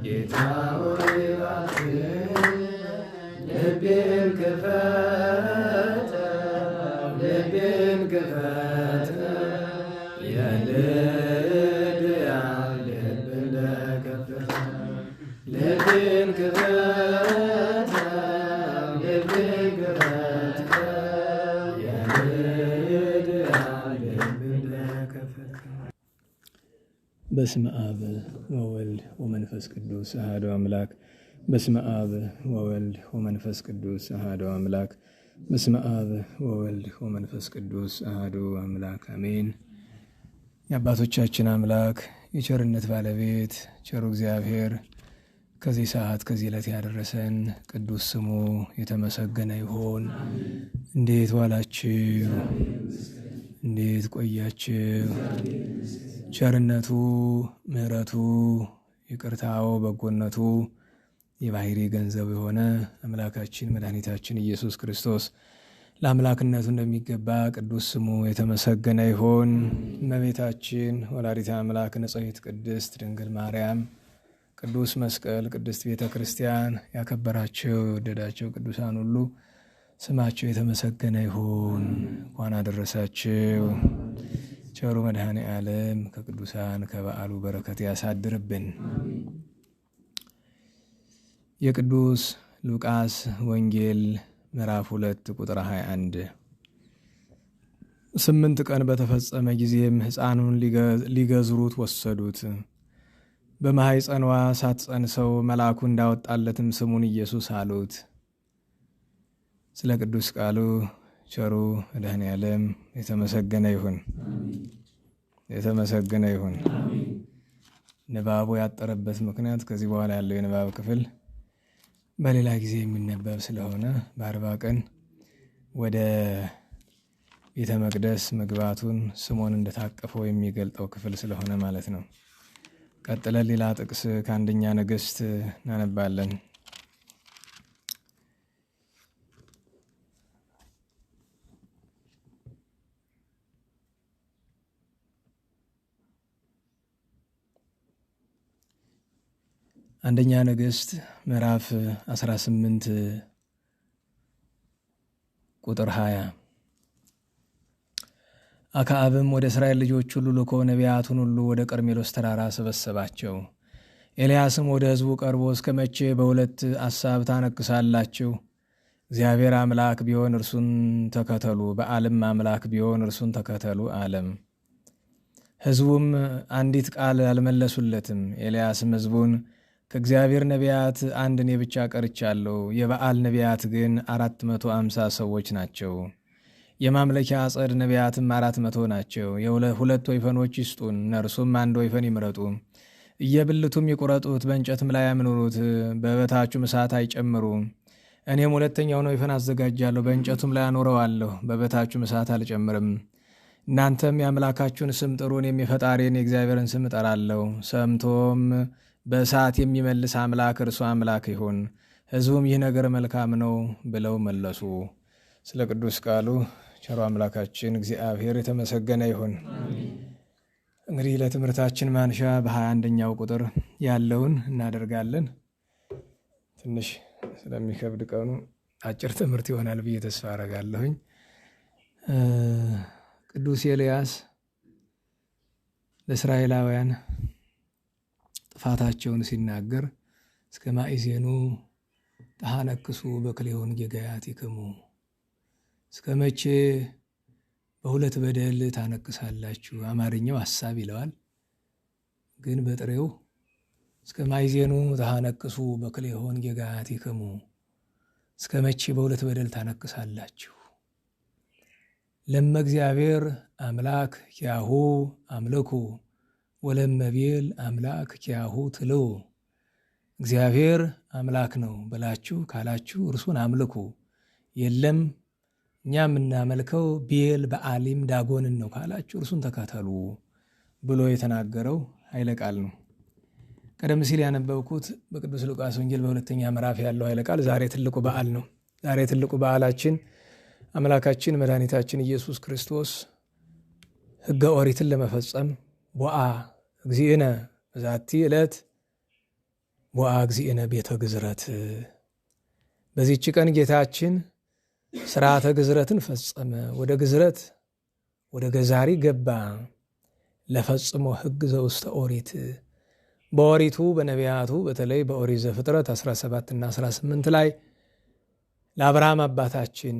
ጌታ ሆይ እባክህ ልቤን ክፈተው የልድያን ልብ እንደከፈተ ልቤን ክፈተው የልድያን ልብ እንደከፈተ። በስመ አብ ወወልድ ወመንፈስ ቅዱስ አሐዱ አምላክ። በስመ አብ ወወልድ ወመንፈስ ቅዱስ አሐዱ አምላክ። በስመ አብ ወወልድ ወመንፈስ ቅዱስ አሐዱ አምላክ አሜን። የአባቶቻችን አምላክ የቸርነት ባለቤት ቸሩ እግዚአብሔር ከዚህ ሰዓት ከዚህ ዕለት ያደረሰን ቅዱስ ስሙ የተመሰገነ ይሁን። እንዴት ዋላችሁ? እንዴት ቆያችሁ? ቸርነቱ፣ ምሕረቱ፣ ይቅርታው፣ በጎነቱ የባሕሪ ገንዘብ የሆነ አምላካችን መድኃኒታችን ኢየሱስ ክርስቶስ ለአምላክነቱ እንደሚገባ ቅዱስ ስሙ የተመሰገነ ይሁን። እመቤታችን ወላዲተ አምላክ ንጽሕት ቅድስት ድንግል ማርያም፣ ቅዱስ መስቀል፣ ቅድስት ቤተ ክርስቲያን ያከበራቸው የወደዳቸው ቅዱሳን ሁሉ ስማቸው የተመሰገነ ይሁን። እንኳን አደረሳችሁ። ቸሩ መድኃኔ ዓለም ከቅዱሳን ከበዓሉ በረከት ያሳድርብን። የቅዱስ ሉቃስ ወንጌል ምዕራፍ 2 ቁጥር 21 8 ቀን በተፈጸመ ጊዜም ሕፃኑን ሊገዝሩት ወሰዱት። በማኅፀኗ ሳትጸንሰው መልአኩ እንዳወጣለትም ስሙን ኢየሱስ አሉት። ስለ ቅዱስ ቃሉ ቸሩ መድኃኔ ዓለም የተመሰገነ ይሁን፣ የተመሰገነ ይሁን። ንባቡ ያጠረበት ምክንያት ከዚህ በኋላ ያለው የንባብ ክፍል በሌላ ጊዜ የሚነበብ ስለሆነ በ40 ቀን ወደ ቤተ መቅደስ መግባቱን ስምዖን እንደታቀፈው የሚገልጠው ክፍል ስለሆነ ማለት ነው። ቀጥለን ሌላ ጥቅስ ከአንደኛ ነገሥት እናነባለን። አንደኛ ነገሥት ምዕራፍ 18 ቁጥር 20 አክዓብም ወደ እስራኤል ልጆች ሁሉ ልኮ ነቢያቱን ሁሉ ወደ ቀርሜሎስ ተራራ ሰበሰባቸው። ኤልያስም ወደ ሕዝቡ ቀርቦ እስከ መቼ በሁለት አሳብ ታነክሳላችሁ? እግዚአብሔር አምላክ ቢሆን እርሱን ተከተሉ፣ በዓልም አምላክ ቢሆን እርሱን ተከተሉ አለም። ሕዝቡም አንዲት ቃል አልመለሱለትም። ኤልያስም ሕዝቡን ከእግዚአብሔር ነቢያት አንድ እኔ ብቻ ቀርቻለሁ፣ የበዓል ነቢያት ግን 450 ሰዎች ናቸው። የማምለኪያ አጸድ ነቢያትም 400 ናቸው። ሁለት ወይፈኖች ይስጡን፣ እነርሱም አንድ ወይፈን ይምረጡ፣ እየብልቱም ይቁረጡት፣ በእንጨትም ላይ ያምኑሩት፣ በበታቹም እሳት አይጨምሩ። እኔም ሁለተኛውን ወይፈን አዘጋጃለሁ፣ በእንጨቱም ላይ አኖረዋለሁ፣ በበታቹም እሳት አልጨምርም። እናንተም የአምላካችሁን ስም ጥሩ፣ እኔም የፈጣሪን የእግዚአብሔርን ስም እጠራለሁ። ሰምቶም በእሳት የሚመልስ አምላክ እርሱ አምላክ ይሁን። ሕዝቡም ይህ ነገር መልካም ነው ብለው መለሱ። ስለ ቅዱስ ቃሉ ቸሩ አምላካችን እግዚአብሔር የተመሰገነ ይሁን። እንግዲህ ለትምህርታችን ማንሻ በ21ኛው ቁጥር ያለውን እናደርጋለን። ትንሽ ስለሚከብድ ቀኑ አጭር ትምህርት ይሆናል ብዬ ተስፋ አረጋለሁኝ። ቅዱስ ኤልያስ ለእስራኤላውያን ጥፋታቸውን ሲናገር እስከ ማእዜኑ ተሐነክሱ በክልኤሆን ጌጋያቲክሙ፣ እስከ መቼ በሁለት በደል ታነክሳላችሁ? አማርኛው ሐሳብ ይለዋል፣ ግን በጥሬው እስከ ማእዜኑ ተሐነክሱ በክልኤሆን ጌጋያቲክሙ፣ እስከ መቼ በሁለት በደል ታነክሳላችሁ? ለመ እግዚአብሔር አምላክ ኪያሁ አምልኩ ወለመቤል አምላክ ኪያሁ ትልው። እግዚአብሔር አምላክ ነው ብላችሁ ካላችሁ እርሱን አምልኩ፣ የለም እኛ የምናመልከው ቤል በአሊም ዳጎንን ነው ካላችሁ እርሱን ተከተሉ ብሎ የተናገረው ኃይለ ቃል ነው። ቀደም ሲል ያነበብኩት በቅዱስ ሉቃስ ወንጌል በሁለተኛ ምዕራፍ ያለው ኃይለ ቃል ዛሬ ትልቁ በዓል ነው። ዛሬ ትልቁ በዓላችን አምላካችን መድኃኒታችን ኢየሱስ ክርስቶስ ሕገ ኦሪትን ለመፈጸም ቦአ እግዚእነ በዛቲ ዕለት ቦአ እግዚእነ ቤተ ግዝረት። በዚህች ቀን ጌታችን ስርዓተ ግዝረትን ፈጸመ። ወደ ግዝረት ወደ ገዛሪ ገባ። ለፈጽሞ ሕግ ዘውስተ ኦሪት በኦሪቱ በነቢያቱ በተለይ በኦሪት ዘፍጥረት 17 እና 18 ላይ ለአብርሃም አባታችን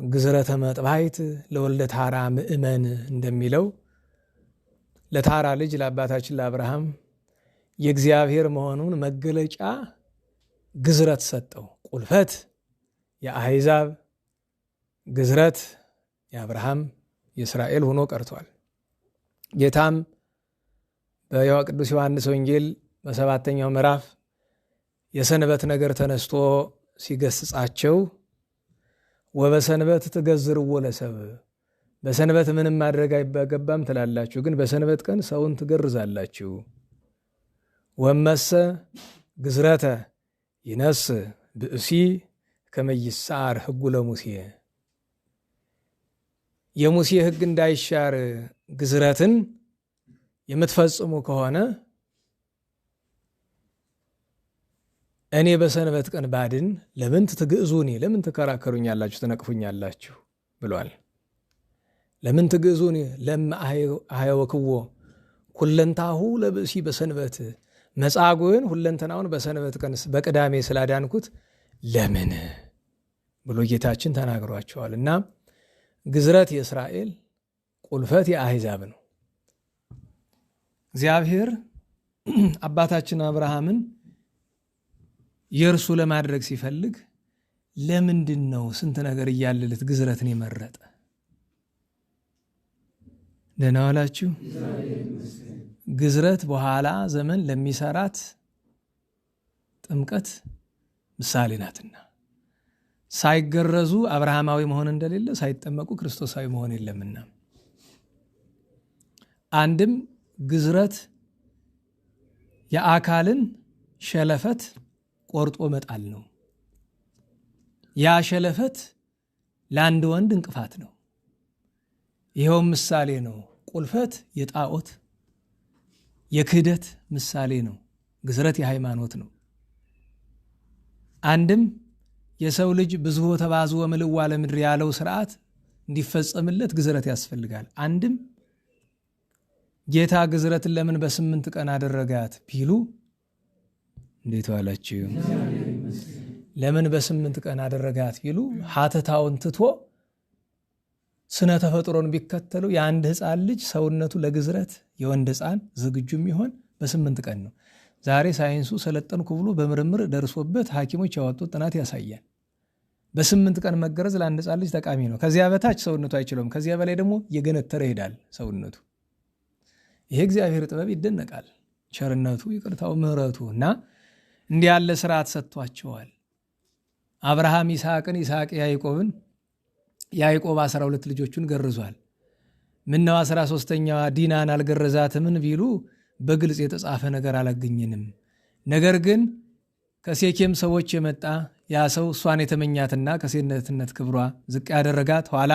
ግዝረተ መጥባይት ለወልደ ታራ ምእመን እንደሚለው ለታራ ልጅ ለአባታችን ለአብርሃም የእግዚአብሔር መሆኑን መገለጫ ግዝረት ሰጠው። ቁልፈት የአሕዛብ ግዝረት የአብርሃም የእስራኤል ሆኖ ቀርቷል። ጌታም በቅዱስ ዮሐንስ ወንጌል በ7ኛው ምዕራፍ የሰንበት ነገር ተነስቶ ሲገስጻቸው ወበሰንበት ትገዝርዎ ለሰብ፣ በሰንበት ምንም ማድረግ አይገባም ትላላችሁ፣ ግን በሰንበት ቀን ሰውን ትገርዛላችሁ። ወመሰ ግዝረተ ይነስ ብእሲ ከመይሳር ሕጉ ለሙሴ፣ የሙሴ ሕግ እንዳይሻር ግዝረትን የምትፈጽሙ ከሆነ እኔ በሰንበት ቀን ባድን ለምን ትግዕዙኒ፣ ለምን ትከራከሩኛላችሁ፣ ትነቅፉኛላችሁ ብሏል። ለምን ትግዕዙኒ ለማ አህየወክዎ ኩለንታሁ ለብእሲ በሰንበት፣ መጻጉዕን ሁለንተናውን በሰንበት ቀን በቅዳሜ ስላዳንኩት ለምን ብሎ ጌታችን ተናግሯቸዋል። እና ግዝረት የእስራኤል ቁልፈት የአሕዛብ ነው። እግዚአብሔር አባታችን አብርሃምን የእርሱ ለማድረግ ሲፈልግ ለምንድን ነው ስንት ነገር እያለለት ግዝረትን የመረጠ? ደህና ዋላችሁ። ግዝረት በኋላ ዘመን ለሚሰራት ጥምቀት ምሳሌ ናትና ሳይገረዙ አብርሃማዊ መሆን እንደሌለ ሳይጠመቁ ክርስቶሳዊ መሆን የለምና፣ አንድም ግዝረት የአካልን ሸለፈት ቆርጦ መጣል ነው። ያ ሸለፈት ለአንድ ወንድ እንቅፋት ነው። ይኸውም ምሳሌ ነው። ቁልፈት የጣዖት የክህደት ምሳሌ ነው። ግዝረት የሃይማኖት ነው። አንድም የሰው ልጅ ብዙ ተባዙ ወምልዋ ለምድር ያለው ስርዓት እንዲፈጸምለት ግዝረት ያስፈልጋል። አንድም ጌታ ግዝረትን ለምን በ8 ቀን አደረጋት ቢሉ እንዴት ዋላችሁ? ለምን በ8 ቀን አደረጋት ቢሉ ሀተታውን ትቶ ስነ ተፈጥሮን ቢከተሉ የአንድ ሕፃን ልጅ ሰውነቱ ለግዝረት የወንድ ሕፃን ዝግጁ የሚሆን በ8 ቀን ነው። ዛሬ ሳይንሱ ሰለጠንኩ ብሎ በምርምር ደርሶበት ሐኪሞች ያወጡት ጥናት ያሳያል። በ8 ቀን መገረዝ ለአንድ ሕፃን ልጅ ጠቃሚ ነው። ከዚያ በታች ሰውነቱ አይችለውም። ከዚያ በላይ ደግሞ የገነተረ ይሄዳል ሰውነቱ። ይሄ እግዚአብሔር ጥበብ ይደነቃል። ቸርነቱ፣ ይቅርታው፣ ምሕረቱ እና እንዲህ ያለ ስርዓት ሰጥቷቸዋል። አብርሃም ይስሐቅን፣ ይስሐቅ ያዕቆብን፣ ያዕቆብ 12 ልጆቹን ገርዟል። ምነው 13ኛዋ ዲናን አልገረዛትምን ቢሉ በግልጽ የተጻፈ ነገር አላገኘንም። ነገር ግን ከሴኬም ሰዎች የመጣ ያ ሰው እሷን የተመኛትና ከሴትነት ክብሯ ዝቅ ያደረጋት ኋላ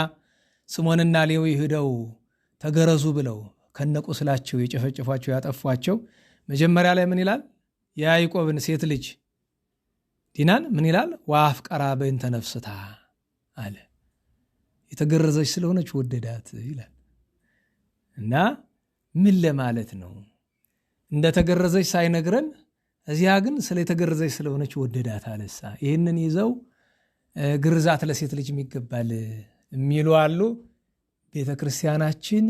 ስሞንና ሌዊ ሂደው ተገረዙ ብለው ከነቁስላቸው የጨፈጨፏቸው ያጠፏቸው መጀመሪያ ላይ ምን ይላል? የያዕቆብን ሴት ልጅ ዲናን ምን ይላል? ወአፍቀራ በእንተ ነፍስታ አለ። የተገረዘች ስለሆነች ወደዳት ይላል። እና ምን ለማለት ነው? እንደተገረዘች ሳይነግረን እዚያ ግን ስለ የተገረዘች ስለሆነች ወደዳት አለሳ። ይህንን ይዘው ግርዛት ለሴት ልጅ የሚገባል የሚሉ አሉ። ቤተ ክርስቲያናችን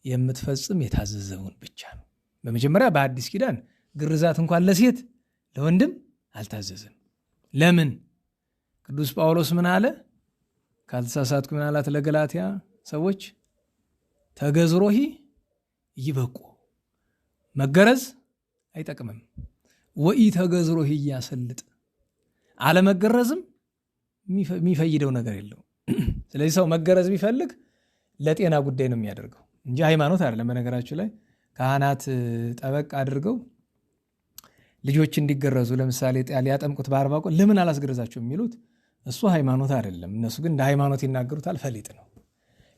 የምትፈጽም የታዘዘውን ብቻ ነው። በመጀመሪያ በአዲስ ኪዳን ግርዛት እንኳን ለሴት ለወንድም አልታዘዘም። ለምን? ቅዱስ ጳውሎስ ምን አለ? ካልተሳሳትኩ ምን አላት ለገላትያ ሰዎች? ተገዝሮሂ ይበቁ፣ መገረዝ አይጠቅምም። ወኢ ተገዝሮሂ እያሰልጥ፣ አለመገረዝም የሚፈይደው ነገር የለው። ስለዚህ ሰው መገረዝ ቢፈልግ ለጤና ጉዳይ ነው የሚያደርገው እንጂ ሃይማኖት አይደለም። በነገራችሁ ላይ ካህናት ጠበቅ አድርገው ልጆች እንዲገረዙ ለምሳሌ ሊያጠምቁት በ40 ቀን ለምን አላስገረዛቸው የሚሉት እሱ ሃይማኖት አይደለም። እነሱ ግን እንደ ሃይማኖት ይናገሩታል። ፈሊጥ ነው።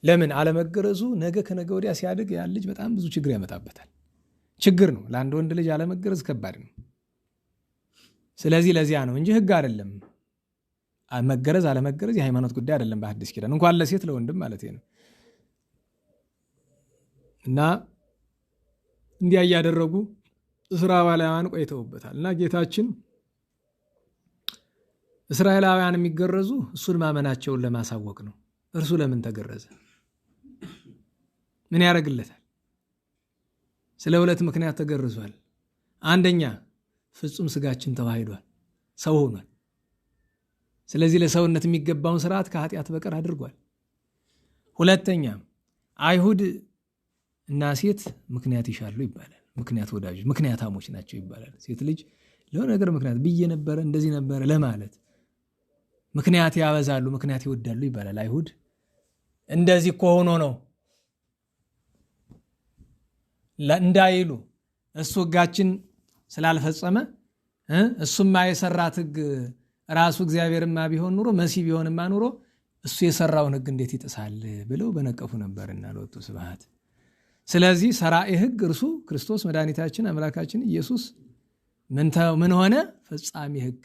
ለምን አለመገረዙ ነገ ከነገ ወዲያ ሲያድግ ያን ልጅ በጣም ብዙ ችግር ያመጣበታል። ችግር ነው ለአንድ ወንድ ልጅ አለመገረዝ ከባድ ነው። ስለዚህ ለዚያ ነው እንጂ ሕግ አይደለም። መገረዝ አለመገረዝ የሃይማኖት ጉዳይ አይደለም። በሐዲስ ኪዳን እንኳን ለሴት ለወንድም ማለት ነው። እና እንዲያ እያደረጉ እስራኤላውያን ቆይተውበታል። እና ጌታችን እስራኤላውያን የሚገረዙ እሱን ማመናቸውን ለማሳወቅ ነው። እርሱ ለምን ተገረዘ? ምን ያደርግለታል? ስለ ሁለት ምክንያት ተገርዟል። አንደኛ ፍጹም ስጋችን ተዋህዷል፣ ሰው ሆኗል። ስለዚህ ለሰውነት የሚገባውን ስርዓት ከኃጢአት በቀር አድርጓል። ሁለተኛ አይሁድ እና ሴት ምክንያት ይሻሉ ይባላል። ምክንያት ወዳጆች ምክንያታሞች ናቸው ይባላል። ሴት ልጅ ለሆነ ነገር ምክንያት ብዬ ነበረ እንደዚህ ነበረ ለማለት ምክንያት ያበዛሉ፣ ምክንያት ይወዳሉ ይባላል። አይሁድ እንደዚህ እኮ ሆኖ ነው እንዳይሉ እሱ ሕጋችን ስላልፈጸመ እሱማ የሰራት ሕግ ራሱ እግዚአብሔርማ ቢሆን ኑሮ መሲህ ቢሆንማ ኑሮ እሱ የሰራውን ሕግ እንዴት ይጥሳል ብለው በነቀፉ ነበርና ለወጡ ስብሐት። ስለዚህ ሰራኤ ሕግ እርሱ ክርስቶስ መድኃኒታችን አምላካችን ኢየሱስ ምን ሆነ? ፈጻሚ ሕግ።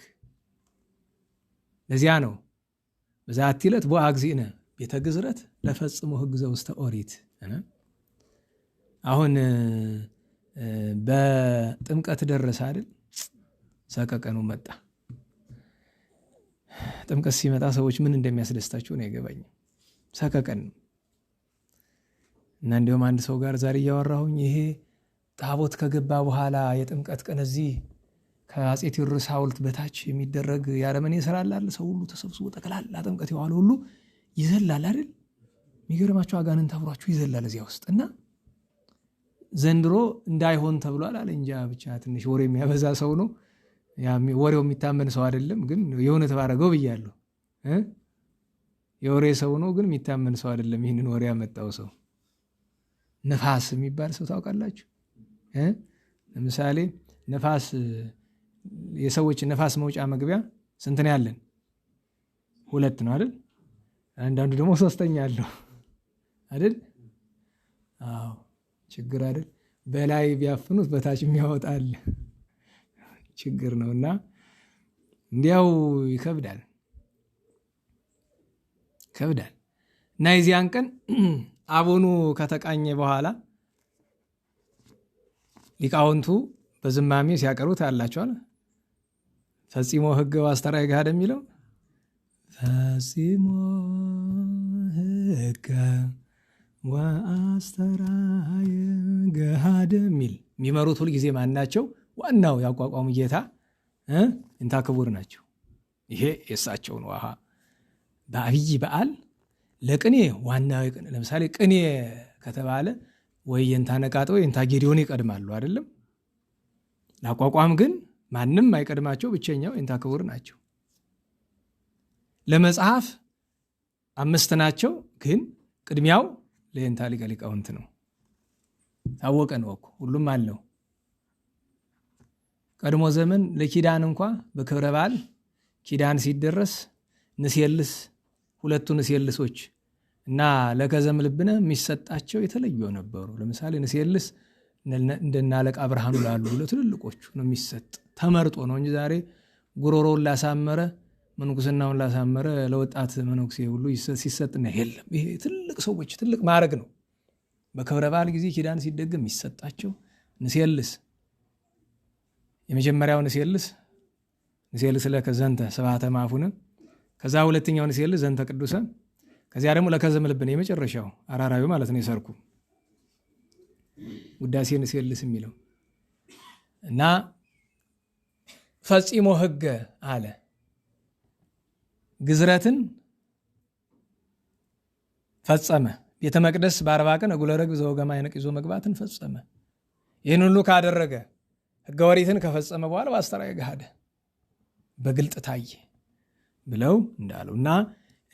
ለዚያ ነው በዛቲ ዕለት ቦአ እግዚእነ ቤተ ግዝረት ለፈጽሞ ሕግ ዘውስተ ኦሪት። አሁን በጥምቀት ደረሰ አይደል? ሰቀቀኑ መጣ። ጥምቀት ሲመጣ ሰዎች ምን እንደሚያስደስታቸው ነው የገባኝ። ሰቀቀን እና እንዲሁም አንድ ሰው ጋር ዛሬ እያወራሁኝ ይሄ ታቦት ከገባ በኋላ የጥምቀት ቀን እዚህ ከአፄ ቴዎድሮስ ሐውልት በታች የሚደረግ የአረመኔ ስራ አለ። ሰው ሁሉ ተሰብስቦ ጠቅላላ ጥምቀት የዋለ ሁሉ ይዘላል አይደል? የሚገርማቸው አጋንንት አብሯቸው ይዘላል እዚያ ውስጥ። እና ዘንድሮ እንዳይሆን ተብሏል አለ። እንጃ ብቻ ትንሽ ወሬ የሚያበዛ ሰው ነው። ወሬው የሚታመን ሰው አይደለም፣ ግን የእውነት ባረገው ብያለሁ። የወሬ ሰው ነው፣ ግን የሚታመን ሰው አይደለም። ይህንን ወሬ ያመጣው ሰው ነፋስ የሚባል ሰው ታውቃላችሁ? ለምሳሌ ነፋስ የሰዎች ነፋስ መውጫ መግቢያ ስንት ነው ያለን? 2 ነው አይደል? አንዳንዱ ደግሞ 3ኛ አለው አይደል? አዎ ችግር አይደል? በላይ ቢያፍኑት በታች የሚያወጣል ችግር ነውና እንዲያው ይከብዳል። እና የዚያን ቀን አቡኑ ከተቃኘ በኋላ ሊቃውንቱ በዝማሜ ሲያቀርቡት አላቸዋል። ፈጽሞ ሕግ ወአስተርአየ ገሃደ የሚለው ፈጽሞ ሕግ ወአስተርአየ ገሃደ የሚመሩት ሁልጊዜ ማን ናቸው? ዋናው ያቋቋሙ ጌታ እንታ ክቡር ናቸው። ይሄ የእሳቸው ነው። በአብይ በዓል ለቅኔ ዋናው ቅኔ ለምሳሌ ቅኔ ከተባለ ወይ የንታ ነቃጥ ወይ የንታ ጌዲዮን ይቀድማሉ አይደለም። ለአቋቋም ግን ማንም አይቀድማቸው፣ ብቸኛው የንታ ክቡር ናቸው። ለመጽሐፍ 5 ናቸው፣ ግን ቅድሚያው ለየንታ ሊቀ ሊቃውንት ነው። ታወቀ ነው እኮ ሁሉም አለው። ቀድሞ ዘመን ለኪዳን እንኳ በክብረ በዓል ኪዳን ሲደረስ ንስየልስ 2 ንስየልሶች እና ለከዘም ልብነ የሚሰጣቸው የተለዩ ነበሩ። ለምሳሌ ንስየልስ እንደና አለቃ ብርሃኑ ላሉ ለትልልቆቹ ነው የሚሰጥ፣ ተመርጦ ነው እንጂ ዛሬ ጉሮሮውን ላሳመረ መንኩስናውን ላሳመረ ለወጣት መነኩሴ ሁሉ ሲሰጥና የለም። ይሄ ትልቅ ሰዎች ትልቅ ማዕረግ ነው። በክብረ በዓል ጊዜ ኪዳን ሲደገም የሚሰጣቸው ንስየልስ የመጀመሪያው ንስየልስ ለከ ዘንተ ስብሐተ ማፉነ፣ ከዛ ሁለተኛው ንስየልስ ዘንተ ቅዱሰ፣ ከዚያ ደግሞ ለከዘም ልብነ የመጨረሻው አራራዩ ማለት ነው የሰርኩ ውዳሴ ንስየልስ የሚለው እና ፈጽሞ ሕገ አለ። ግዝረትን ፈጸመ። ቤተ መቅደስ በ40 ቀን እጉለ ርግብ ዘወገማ አይነቅ ይዞ መግባትን ፈጸመ። ይህን ሁሉ ካደረገ ሕገ ኦሪትን ከፈጸመ በኋላ ወአስተርአየ ገሃደ በግልጥ ታየ ብለው እንዳለው እና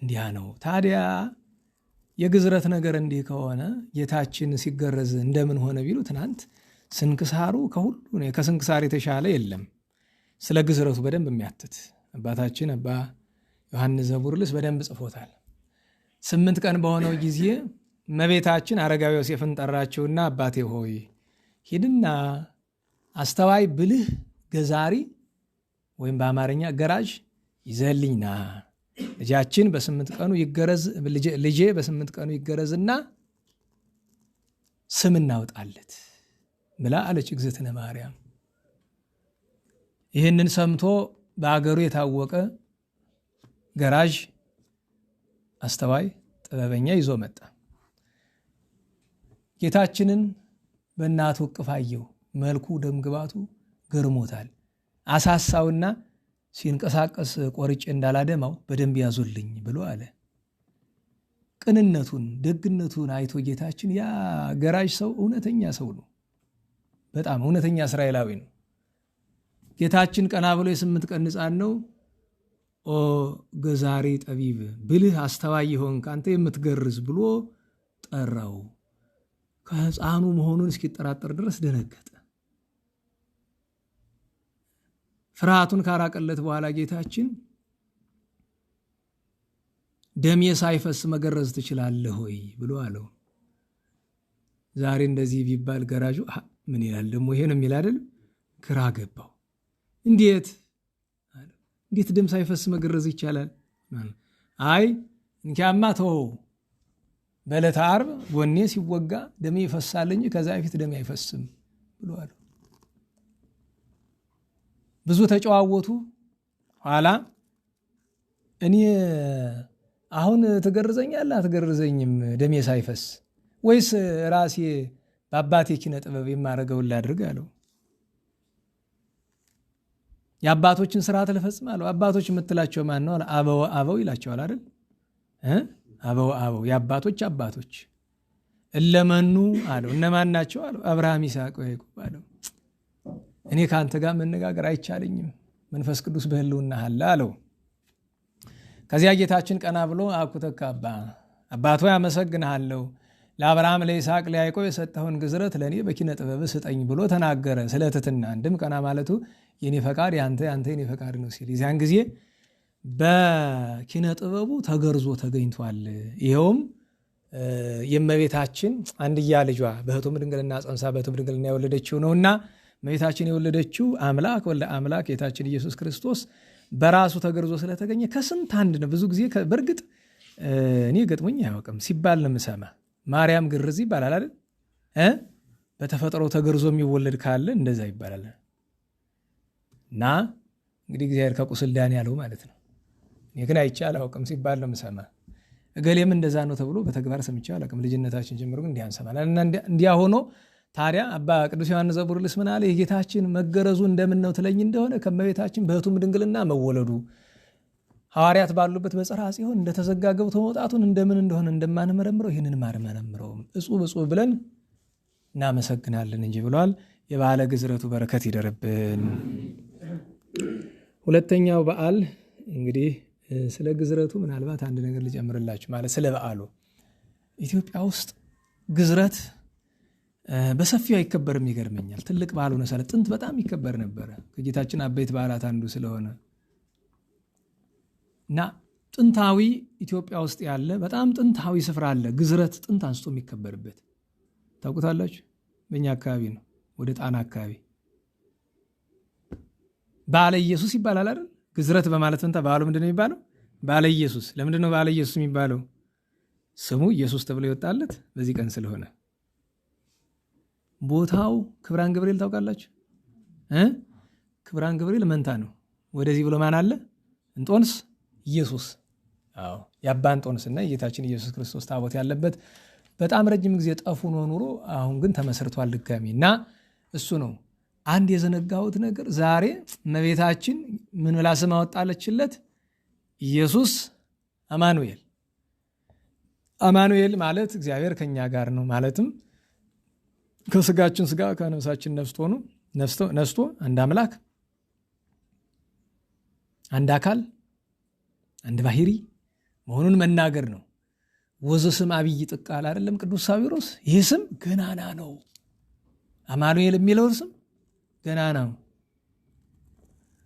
እንዲያ ነው። ታዲያ የግዝረት ነገር እንዲህ ከሆነ ጌታችን ሲገረዝ እንደምን ሆነ ቢሉ ትናንት ስንክሳሩ ከሁሉ ከስንክሳር የተሻለ የለም። ስለ ግዝረቱ በደንብ የሚያትት አባታችን አባ ዮሐንስ ዘቡርልስ በደንብ ጽፎታል። 8 ቀን በሆነው ጊዜ እመቤታችን አረጋዊ ዮሴፍን ጠራችውና አባቴ ሆይ ሂድና አስተዋይ ብልህ ገዛሪ ወይም በአማርኛ ገራዥ ይዘህልኝ ና፣ ልጄ በ8 ቀኑ ይገረዝና ስም እናውጣለት ብላ አለች እግዝእትነ ማርያም። ይህንን ሰምቶ በአገሩ የታወቀ ገራዥ አስተዋይ ጥበበኛ ይዞ መጣ። ጌታችንን በእናቱ እቅፍ አየው። መልኩ ደምግባቱ ገርሞታል። አሳሳውና ሲንቀሳቀስ ቆርጬ እንዳላደማው በደንብ ያዙልኝ ብሎ አለ። ቅንነቱን ደግነቱን አይቶ ጌታችን ያ ገራዥ ሰው እውነተኛ ሰው ነው፣ በጣም እውነተኛ እስራኤላዊ ነው። ጌታችን ቀና ብሎ የ8 ቀን ሕፃን ነው፣ ኦ ገዛሪ ጠቢብ ብልህ አስተዋይ የሆንክ አንተ የምትገርዝ ብሎ ጠራው። ከሕፃኑ መሆኑን እስኪጠራጠር ድረስ ደነገጠ። ፍርሃቱን ካራቀለት በኋላ ጌታችን ደሜ ሳይፈስ መገረዝ ትችላለህ ሆይ ብሎ አለው። ዛሬ እንደዚህ ቢባል ገራዡ ምን ይላል ደግሞ ይሄ ነው የሚል አይደል? ግራ ገባው። እንዴት ደም ሳይፈስ መገረዝ ይቻላል? አይ እንኪያማ ተወው፣ በዕለተ ዓርብ ጎኔ ሲወጋ ደሜ ይፈሳል እንጂ ከዛ በፊት ደሜ አይፈስም ብሎ አለው። ብዙ ተጨዋወቱ። ኋላ እኔ አሁን ትገርዘኛለህ አትገርዘኝም ደሜ ሳይፈስ፣ ወይስ ራሴ በአባቴ ኪነ ጥበብ የማደርገውን ላድርግ አለው። የአባቶችን ስርዓት ልፈጽም አለው። አባቶች የምትላቸው ማን ነው? አበው ይላቸዋል አይደል? አበው የአባቶች አባቶች እለመኑ አለው። እነማን ናቸው አለው። አብርሃም፣ ይስሐቅ፣ ያዕቆብ አለው። እኔ ከአንተ ጋር መነጋገር አይቻለኝም፣ መንፈስ ቅዱስ በህልውና አለ አለው። ከዚያ ጌታችን ቀና ብሎ አኩተካ አባቶ ያመሰግንሃለሁ፣ ለአብርሃም ለይስሐቅ ለያዕቆብ የሰጠኸውን ግዝረት ለእኔ በኪነ ጥበብ ስጠኝ ብሎ ተናገረ። ስለ ትሕትና አንድም ቀና ማለቱ የኔ ፈቃድ ያንተ የኔ ፈቃድ ነው ሲል የዚያን ጊዜ በኪነ ጥበቡ ተገርዞ ተገኝቷል። ይኸውም የእመቤታችን አንድያ ልጇ በሕቱም ድንግልና ጸንሳ በሕቱም ድንግልና የወለደችው ነውና እመቤታችን የወለደችው አምላክ ወልደ አምላክ ጌታችን ኢየሱስ ክርስቶስ በራሱ ተገርዞ ስለተገኘ ከስንት አንድ ነው። ብዙ ጊዜ በእርግጥ እኔ ገጥሞኝ አያውቅም ሲባል ነው የምሰማ። ማርያም ግርዝ ይባላል አይደል? በተፈጥሮ ተገርዞ የሚወለድ ካለ እንደዛ ይባላል። እና እንግዲህ እግዚአብሔር ከቁስል ዳን ያለው ማለት ነው። እኔ ግን አይቼ አላውቅም ሲባል ነው የምሰማ። እገሌም እንደዛ ነው ተብሎ በተግባር ሰምቼ አላውቅም። ልጅነታችን ጀምሮ ግን እንዲያ እንሰማለን። እና እንዲያ ሆኖ ታዲያ አባ ቅዱስ ዮሐንስ ዘቡርልስ ምን አለ? የጌታችን መገረዙ እንደምን ነው ትለኝ እንደሆነ ከእመቤታችን በሕቱም ድንግልና መወለዱ ሐዋርያት ባሉበት በጽርሐ ጽዮን እንደተዘጋ ገብቶ መውጣቱን እንደምን እንደሆነ እንደማንመረምረው ይህንን ማንመረምረውም እጹብ እጹብ ብለን እናመሰግናለን እንጂ ብሏል። የበዓለ ግዝረቱ በረከት ይደርብን። ሁለተኛው በዓል እንግዲህ ስለ ግዝረቱ ምናልባት አንድ ነገር ልጨምርላችሁ። ማለት ስለ በዓሉ ኢትዮጵያ ውስጥ ግዝረት በሰፊው አይከበርም። ይገርመኛል። ትልቅ በዓል ሆነ ሳለ ጥንት በጣም ይከበር ነበረ። ከጌታችን አበይት በዓላት አንዱ ስለሆነ እና ጥንታዊ ኢትዮጵያ ውስጥ ያለ በጣም ጥንታዊ ስፍራ አለ። ግዝረት ጥንት አንስቶ የሚከበርበት ታውቁታላችሁ። በእኛ አካባቢ ነው፣ ወደ ጣና አካባቢ በዓለ ኢየሱስ ይባላል አይደል? ግዝረት በማለት ፈንታ በዓሉ ምንድን ነው የሚባለው? በዓለ ኢየሱስ። ለምንድን ነው በዓለ ኢየሱስ የሚባለው? ስሙ ኢየሱስ ተብሎ ይወጣለት በዚህ ቀን ስለሆነ። ቦታው ክብራን ገብርኤል ታውቃላችሁ? ክብራን ገብርኤል መንታ ነው። ወደዚህ ብሎ ማን አለ? እንጦንስ ኢየሱስ። አዎ የአባ እንጦንስና የጌታችን ኢየሱስ ክርስቶስ ታቦት ያለበት በጣም ረጅም ጊዜ ጠፉ ነው ኑሮ። አሁን ግን ተመስርቷል ድጋሚ እና እሱ ነው። አንድ የዘነጋሁት ነገር ዛሬ እመቤታችን ምን ብላ ስም አወጣለችለት? ኢየሱስ አማኑኤል። አማኑኤል ማለት እግዚአብሔር ከኛ ጋር ነው ማለትም ከስጋችን ስጋ ከነፍሳችን ነስቶ አንድ አምላክ አንድ አካል አንድ ባህሪ መሆኑን መናገር ነው። ወዘ ስም አብይ ጥቀል አይደለም ቅዱስ ሳዊሮስ። ይህ ስም ገናና ነው። አማኑኤል የሚለው ስም ገናና ነው።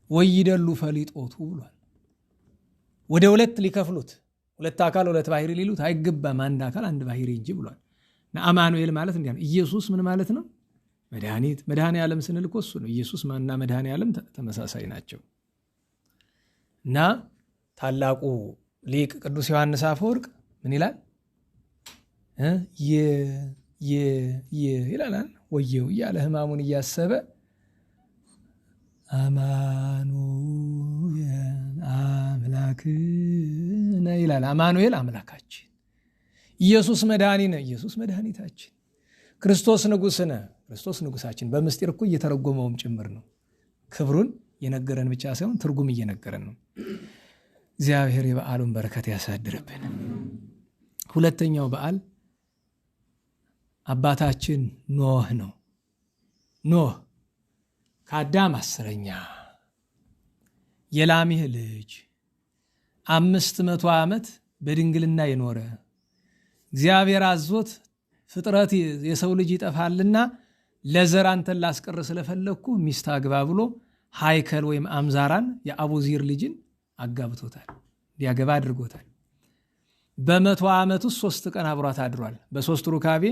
ወይደሉ ፈሊጦቱ ብሏል። ወደ ሁለት ሊከፍሉት ሁለት አካል ሁለት ባህሪ ሊሉት አይገባም፣ አንድ አካል አንድ ባህሪ እንጂ ብሏል። እና አማኑኤል ማለት እንዲያ ነው። ኢየሱስ ምን ማለት ነው? መድኃኒት። መድኃኔ ዓለም ስንል እኮ እሱ ነው። ኢየሱስ እና መድኃኔ ዓለም ተመሳሳይ ናቸው። እና ታላቁ ሊቅ ቅዱስ ዮሐንስ አፈወርቅ ምን ይላል? ይላል ወየው እያለ ሕማሙን እያሰበ አማኑኤል አምላክነ ይላል። አማኑኤል አምላካችን፣ ኢየሱስ መድኃኒነ፣ ኢየሱስ መድኃኒታችን፣ ክርስቶስ ንጉሥነ፣ ክርስቶስ ንጉሳችን። በምስጢር እኮ እየተረጎመውም ጭምር ነው። ክብሩን የነገረን ብቻ ሳይሆን ትርጉም እየነገረን ነው። እግዚአብሔር የበዓሉን በረከት ያሳድርብን። ሁለተኛው በዓል አባታችን ኖህ ነው። ኖህ ከአዳም 10ኛ የላሜህ ልጅ 500 ዓመት በድንግልና የኖረ እግዚአብሔር አዞት ፍጥረት የሰው ልጅ ይጠፋልና ለዘር አንተን ላስቀር ስለፈለግኩ ሚስት አግባ ብሎ ሃይከል ወይም አምዛራን የአቡዚር ልጅን አጋብቶታል፣ እንዲያገባ አድርጎታል። በ100 ዓመት ውስጥ 3 ቀን አብሯት አድሯል። በ3 ሩካቤ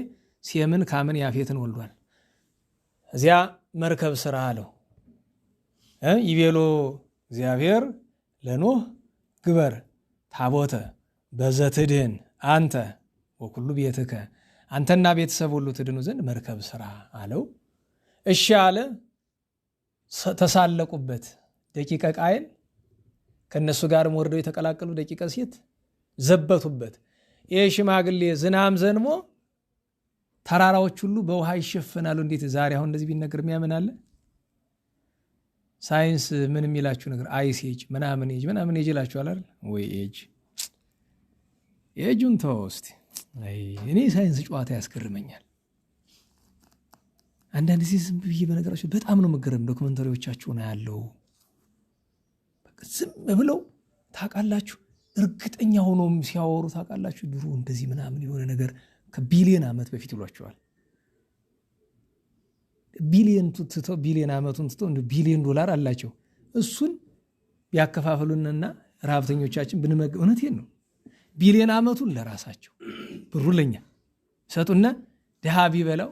ሴምን፣ ካምን፣ ያፌትን ወልዷል። እዚያ መርከብ ስራ አለው። ይቤሎ እግዚአብሔር ለኖህ ግበር ታቦተ በዘትድህን አንተ ወኩሉ ቤትከ፣ አንተና ቤተሰብ ሁሉ ትድኑ ዘንድ መርከብ ስራ አለው። እሺ አለ። ተሳለቁበት። ደቂቀ ቃየል ከነሱ ጋርም ወርደው የተቀላቀሉ ደቂቀ ሴት ዘበቱበት። ይህ ሽማግሌ ዝናም ዘንሞ ተራራዎች ሁሉ በውሃ ይሸፈናሉ። እንዴት ዛሬ አሁን እንደዚህ ቢነገር የሚያምን አለ? ሳይንስ ምን የሚላችሁ ነገር አይስ ኤጅ ምናምን ኤጅ ይላችኋል አይደል ወይ? ኤጁን ተው እስቲ። እኔ ሳይንስ ጨዋታ ያስገርመኛል አንዳንድ ጊዜ። ዝም ብዬ በነገራችሁ በጣም ነው መገረም። ዶክመንተሪዎቻችሁን ያለው ዝም ብለው ታውቃላችሁ፣ እርግጠኛ ሆኖም ሲያወሩ ታውቃላችሁ። ድሮ እንደዚህ ምናምን የሆነ ነገር ከቢሊየን ዓመት በፊት ይሏቸዋል። ቢሊየን ዓመቱን ትቶ ቢሊየን ዶላር አላቸው። እሱን ቢያከፋፍሉንና ረሃብተኞቻችን ብንመግ እውነቴን ነው። ቢሊየን ዓመቱን ለራሳቸው ብሩ ለኛ ሰጡና ድሃ ቢበላው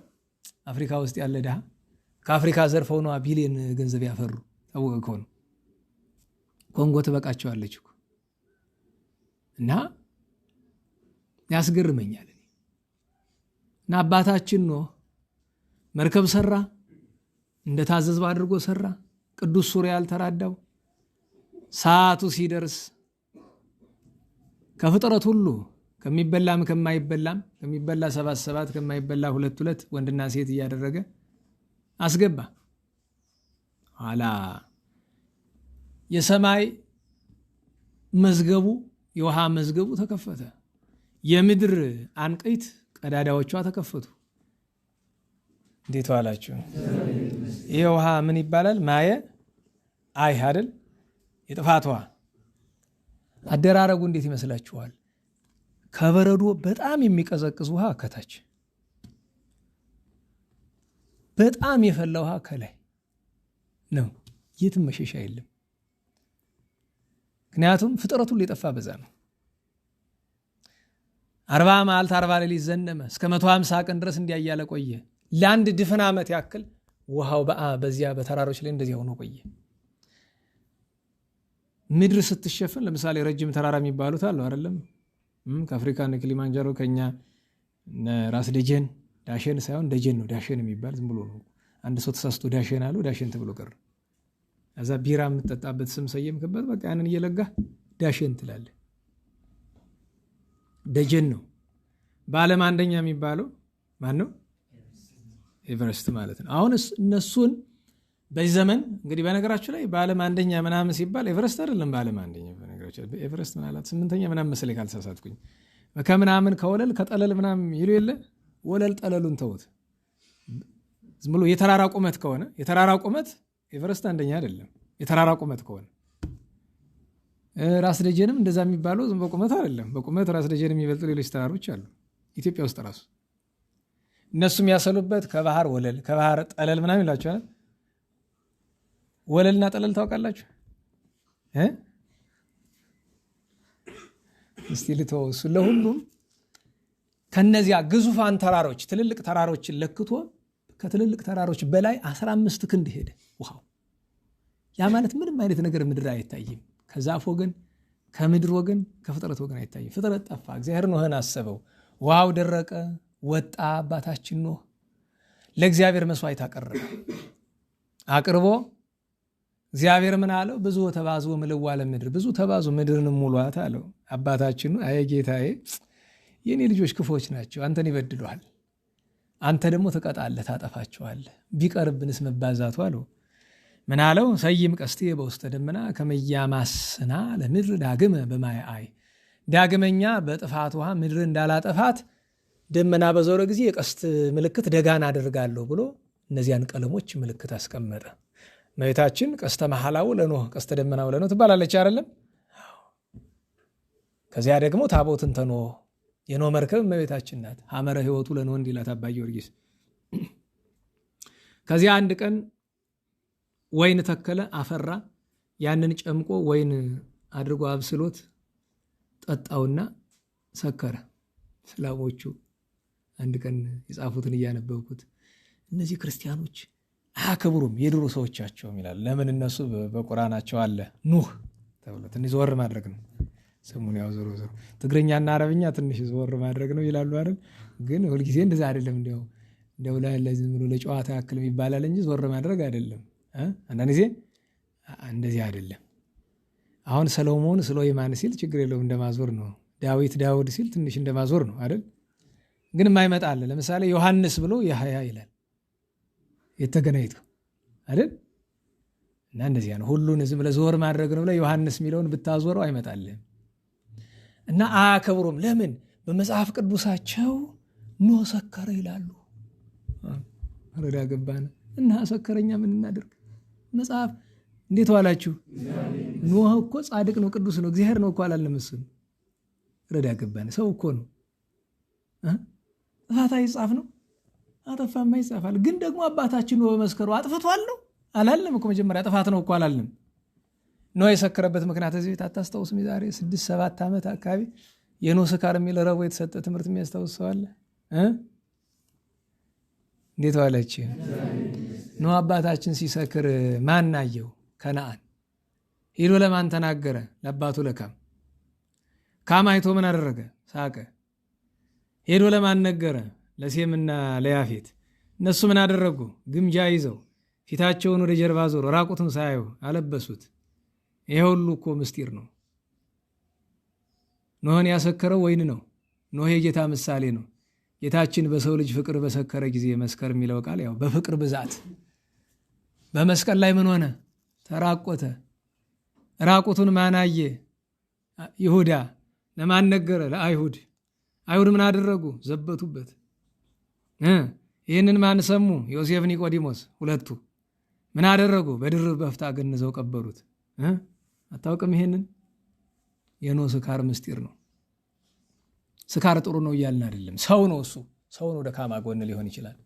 አፍሪካ ውስጥ ያለ ድሃ ከአፍሪካ ዘርፈው ነው ቢሊየን ገንዘብ ያፈሩ። ታወቀ እኮ ነው። ኮንጎ ትበቃቸዋለች እኮ። እና ያስገርመኛል። እና አባታችን ኖህ መርከብ ሰራ፣ እንደታዘዘው አድርጎ ሰራ። ቅዱስ ሱሪያል ተራዳው። ሰዓቱ ሲደርስ ከፍጥረት ሁሉ ከሚበላም ከማይበላም ከሚበላ 7 ከማይበላ 2 ወንድና ሴት እያደረገ አስገባ። ኋላ የሰማይ መዝገቡ የውሃ መዝገቡ ተከፈተ። የምድር አንቀይት ቀዳዳዎቿ ተከፈቱ። እንዴት ዋላችሁ? ይህ ውሃ ምን ይባላል? ማየ አይ አይደል? የጥፋት ውሃ። አደራረጉ እንዴት ይመስላችኋል? ከበረዶ በጣም የሚቀዘቅዝ ውሃ ከታች፣ በጣም የፈላ ውሃ ከላይ ነው። የትም መሸሻ የለም። ምክንያቱም ፍጥረቱ ሊጠፋ በዛ ነው። 40 መዓልት 40 ሌሊት ዘነመ። እስከ 150 ቀን ድረስ እንዲያያለ ቆየ። ለአንድ ድፍን ዓመት ያክል ውሃው በዚያ በተራሮች ላይ እንደዚያ ሆኖ ቆየ። ምድር ስትሸፍን ለምሳሌ ረጅም ተራራ የሚባሉት አሉ አይደለም? ከአፍሪካ ኪሊማንጃሮ፣ ከኛ ራስ ደጀን፣ ዳሸን ሳይሆን ደጀን ነው። ዳሸን የሚባል ዝም ብሎ ነው። አንድ ሰው ተሳስቶ ዳሸን አለው፣ ዳሸን ተብሎ ቀረ። እዛ ቢራ የምትጠጣበት ስም ሰየምክበት። በቃ ያንን እየለጋ ዳሸን ትላለህ። ደጀን ነው። በዓለም አንደኛ የሚባለው ማን ነው? ኤቨረስት ማለት ነው። አሁን እነሱን በዚህ ዘመን እንግዲህ በነገራችሁ ላይ በዓለም አንደኛ ምናምን ሲባል ኤቨረስት አይደለም በዓለም አንደኛ። በነገራችሁ ላይ ኤቨረስት ማለት 8ኛ ምናምን መሰለኝ ካልተሳሳትኩኝ። ከምናምን ከወለል ከጠለል ምናምን ይሉ የለ ወለል ጠለሉን ተውት። ዝም ብሎ የተራራ ቁመት ከሆነ የተራራ ቁመት ኤቨረስት አንደኛ አይደለም። የተራራ ቁመት ከሆነ ራስ ደጀንም እንደዛ የሚባለው ዝም በቁመት አይደለም። በቁመት ራስ ደጀን የሚበልጡ ሌሎች ተራሮች አሉ ኢትዮጵያ ውስጥ ራሱ። እነሱም ያሰሉበት ከባህር ወለል ከባህር ጠለል ምናምን ይላቸዋል። ወለልና ጠለል ታውቃላችሁ? እስቲ ልተወሱ ለሁሉም ከነዚያ ግዙፋን ተራሮች ትልልቅ ተራሮችን ለክቶ ከትልልቅ ተራሮች በላይ 15 ክንድ ሄደ ውሃው። ያ ማለት ምንም አይነት ነገር ምድር አይታይም። ከዛፍ ወገን፣ ከምድር ወገን፣ ከፍጥረት ወገን አይታይም። ፍጥረት ጠፋ። እግዚአብሔር ኖህን አሰበው። ውሃው ደረቀ፣ ወጣ። አባታችን ኖህ ለእግዚአብሔር መስዋዕት አቅርቦ እግዚአብሔር ምን አለው? ብዙ ተባዙ ምልዋ ለምድር፣ ብዙ ተባዙ ምድርንም ሙሏት አለው። አባታችን አየ ጌታዬ፣ የኔ ልጆች ክፎች ናቸው፣ አንተን ይበድሉሃል፣ አንተ ደግሞ ትቀጣለህ፣ ታጠፋቸዋለህ። ቢቀርብንስ መባዛቱ አለው። ምን አለው? ሰይም ቀስቴ በውስተ ደመና ከመያማስና ለምድር ዳግመ በማየ አይ፣ ዳግመኛ በጥፋት ውሃ ምድር እንዳላጠፋት ደመና በዞረ ጊዜ የቀስት ምልክት ደጋን አደርጋለሁ ብሎ እነዚያን ቀለሞች ምልክት አስቀመጠ። እመቤታችን ቀስተ መሐላው ለኖህ ቀስተ ደመናው ለኖህ ትባላለች አይደለም? ከዚያ ደግሞ ታቦትን ተኖህ የኖህ መርከብ እመቤታችን ናት። ሐመረ ሕይወቱ ለኖህ እንዲላት አባ ጊዮርጊስ። ከዚያ አንድ ቀን ወይን ተከለ፣ አፈራ። ያንን ጨምቆ ወይን አድርጎ አብስሎት ጠጣውና ሰከረ። እስላሞቹ አንድ ቀን የጻፉትን እያነበብኩት እነዚህ ክርስቲያኖች አያከብሩም የድሮ ሰዎቻቸው ይላል። ለምን? እነሱ በቁርአናቸው አለ ኑህ ተብሎ ትንሽ ዘወር ማድረግ ነው ስሙን። ያው ዞሮ ዞሮ ትግርኛና አረብኛ ትንሽ ዘወር ማድረግ ነው ይላሉ አይደል? ግን ሁልጊዜ እንደዛ አይደለም። እንደው ለዝም ብሎ ለጨዋታ ያክል ይባላል እንጂ ዘወር ማድረግ አይደለም። አንዳንድ ጊዜ እንደዚህ አይደለም። አሁን ሰሎሞን ስሎይማን ሲል ችግር የለውም እንደማዞር ነው። ዳዊት ዳውድ ሲል ትንሽ እንደማዞር ነው አይደል? ግን የማይመጣ አለ። ለምሳሌ ዮሐንስ ብሎ ያህያ ይላል የተገናኝቶ አይደል? እና እንደዚያ ነው። ሁሉን ዝም ብለህ ዞር ማድረግ ነው ብለህ ዮሐንስ የሚለውን ብታዞረው አይመጣልህም። እና አያከብሩም። ለምን? በመጽሐፍ ቅዱሳቸው ኖህ ሰከረ ይላሉ። ረዳ ገባን እና ሰከረኛ ምን እናደርግ? መጽሐፍ እንዴት ዋላችሁ? ኖህ እኮ ጻድቅ ነው፣ ቅዱስ ነው፣ እግዚአብሔር ነው እኮ አላለም። እሱን ረዳ ገባን። ሰው እኮ ነው። ጥፋት አይጻፍ ነው፣ አጠፋማ ይጻፋል። ግን ደግሞ አባታችን ኖህ በመስከሩ አጥፍቷል ነው አላለም እኮ። መጀመሪያ ጥፋት ነው እኮ አላለም። ኖህ የሰከረበት ምክንያት እዚህ ቤት አታስታውስም? የዛሬ 6-7 ዓመት አካባቢ የኖህ ስካር የሚል ረቡዕ የተሰጠ ትምህርት የሚያስታውስ ሰው አለ? እንዴት ዋለች? ኖህ አባታችን ሲሰክር ማን አየው? ከነአን ሄዶ ለማን ተናገረ? ለአባቱ ለካም። ካም አይቶ ምን አደረገ? ሳቀ። ሄዶ ለማን ነገረ? ለሴምና ለያፌት። እነሱ ምን አደረጉ? ግምጃ ይዘው ፊታቸውን ወደ ጀርባ ዞር ራቁትን ሳያዩ አለበሱት። ይሄ ሁሉ እኮ ምስጢር ነው። ኖህን ያሰከረው ወይን ነው። ኖህ የጌታ ምሳሌ ነው። ጌታችን በሰው ልጅ ፍቅር በሰከረ ጊዜ መስከር የሚለው ቃል ያው በፍቅር ብዛት በመስቀል ላይ ምን ሆነ? ተራቆተ። ራቁቱን ማን አየ? ይሁዳ። ለማን ነገረ? ለአይሁድ። አይሁድ ምን አደረጉ? ዘበቱበት። ይህንን ማን ሰሙ? ዮሴፍ፣ ኒቆዲሞስ ሁለቱ ምን አደረጉ? በድርብ በፍታ ገንዘው ቀበሩት። አታውቅም? ይሄንን የኖህ ስካር ምስጢር ነው። ስካር ጥሩ ነው እያልን አይደለም። ሰው ነው እሱ። ሰው ነው፣ ደካማ ጎን ሊሆን ይችላል።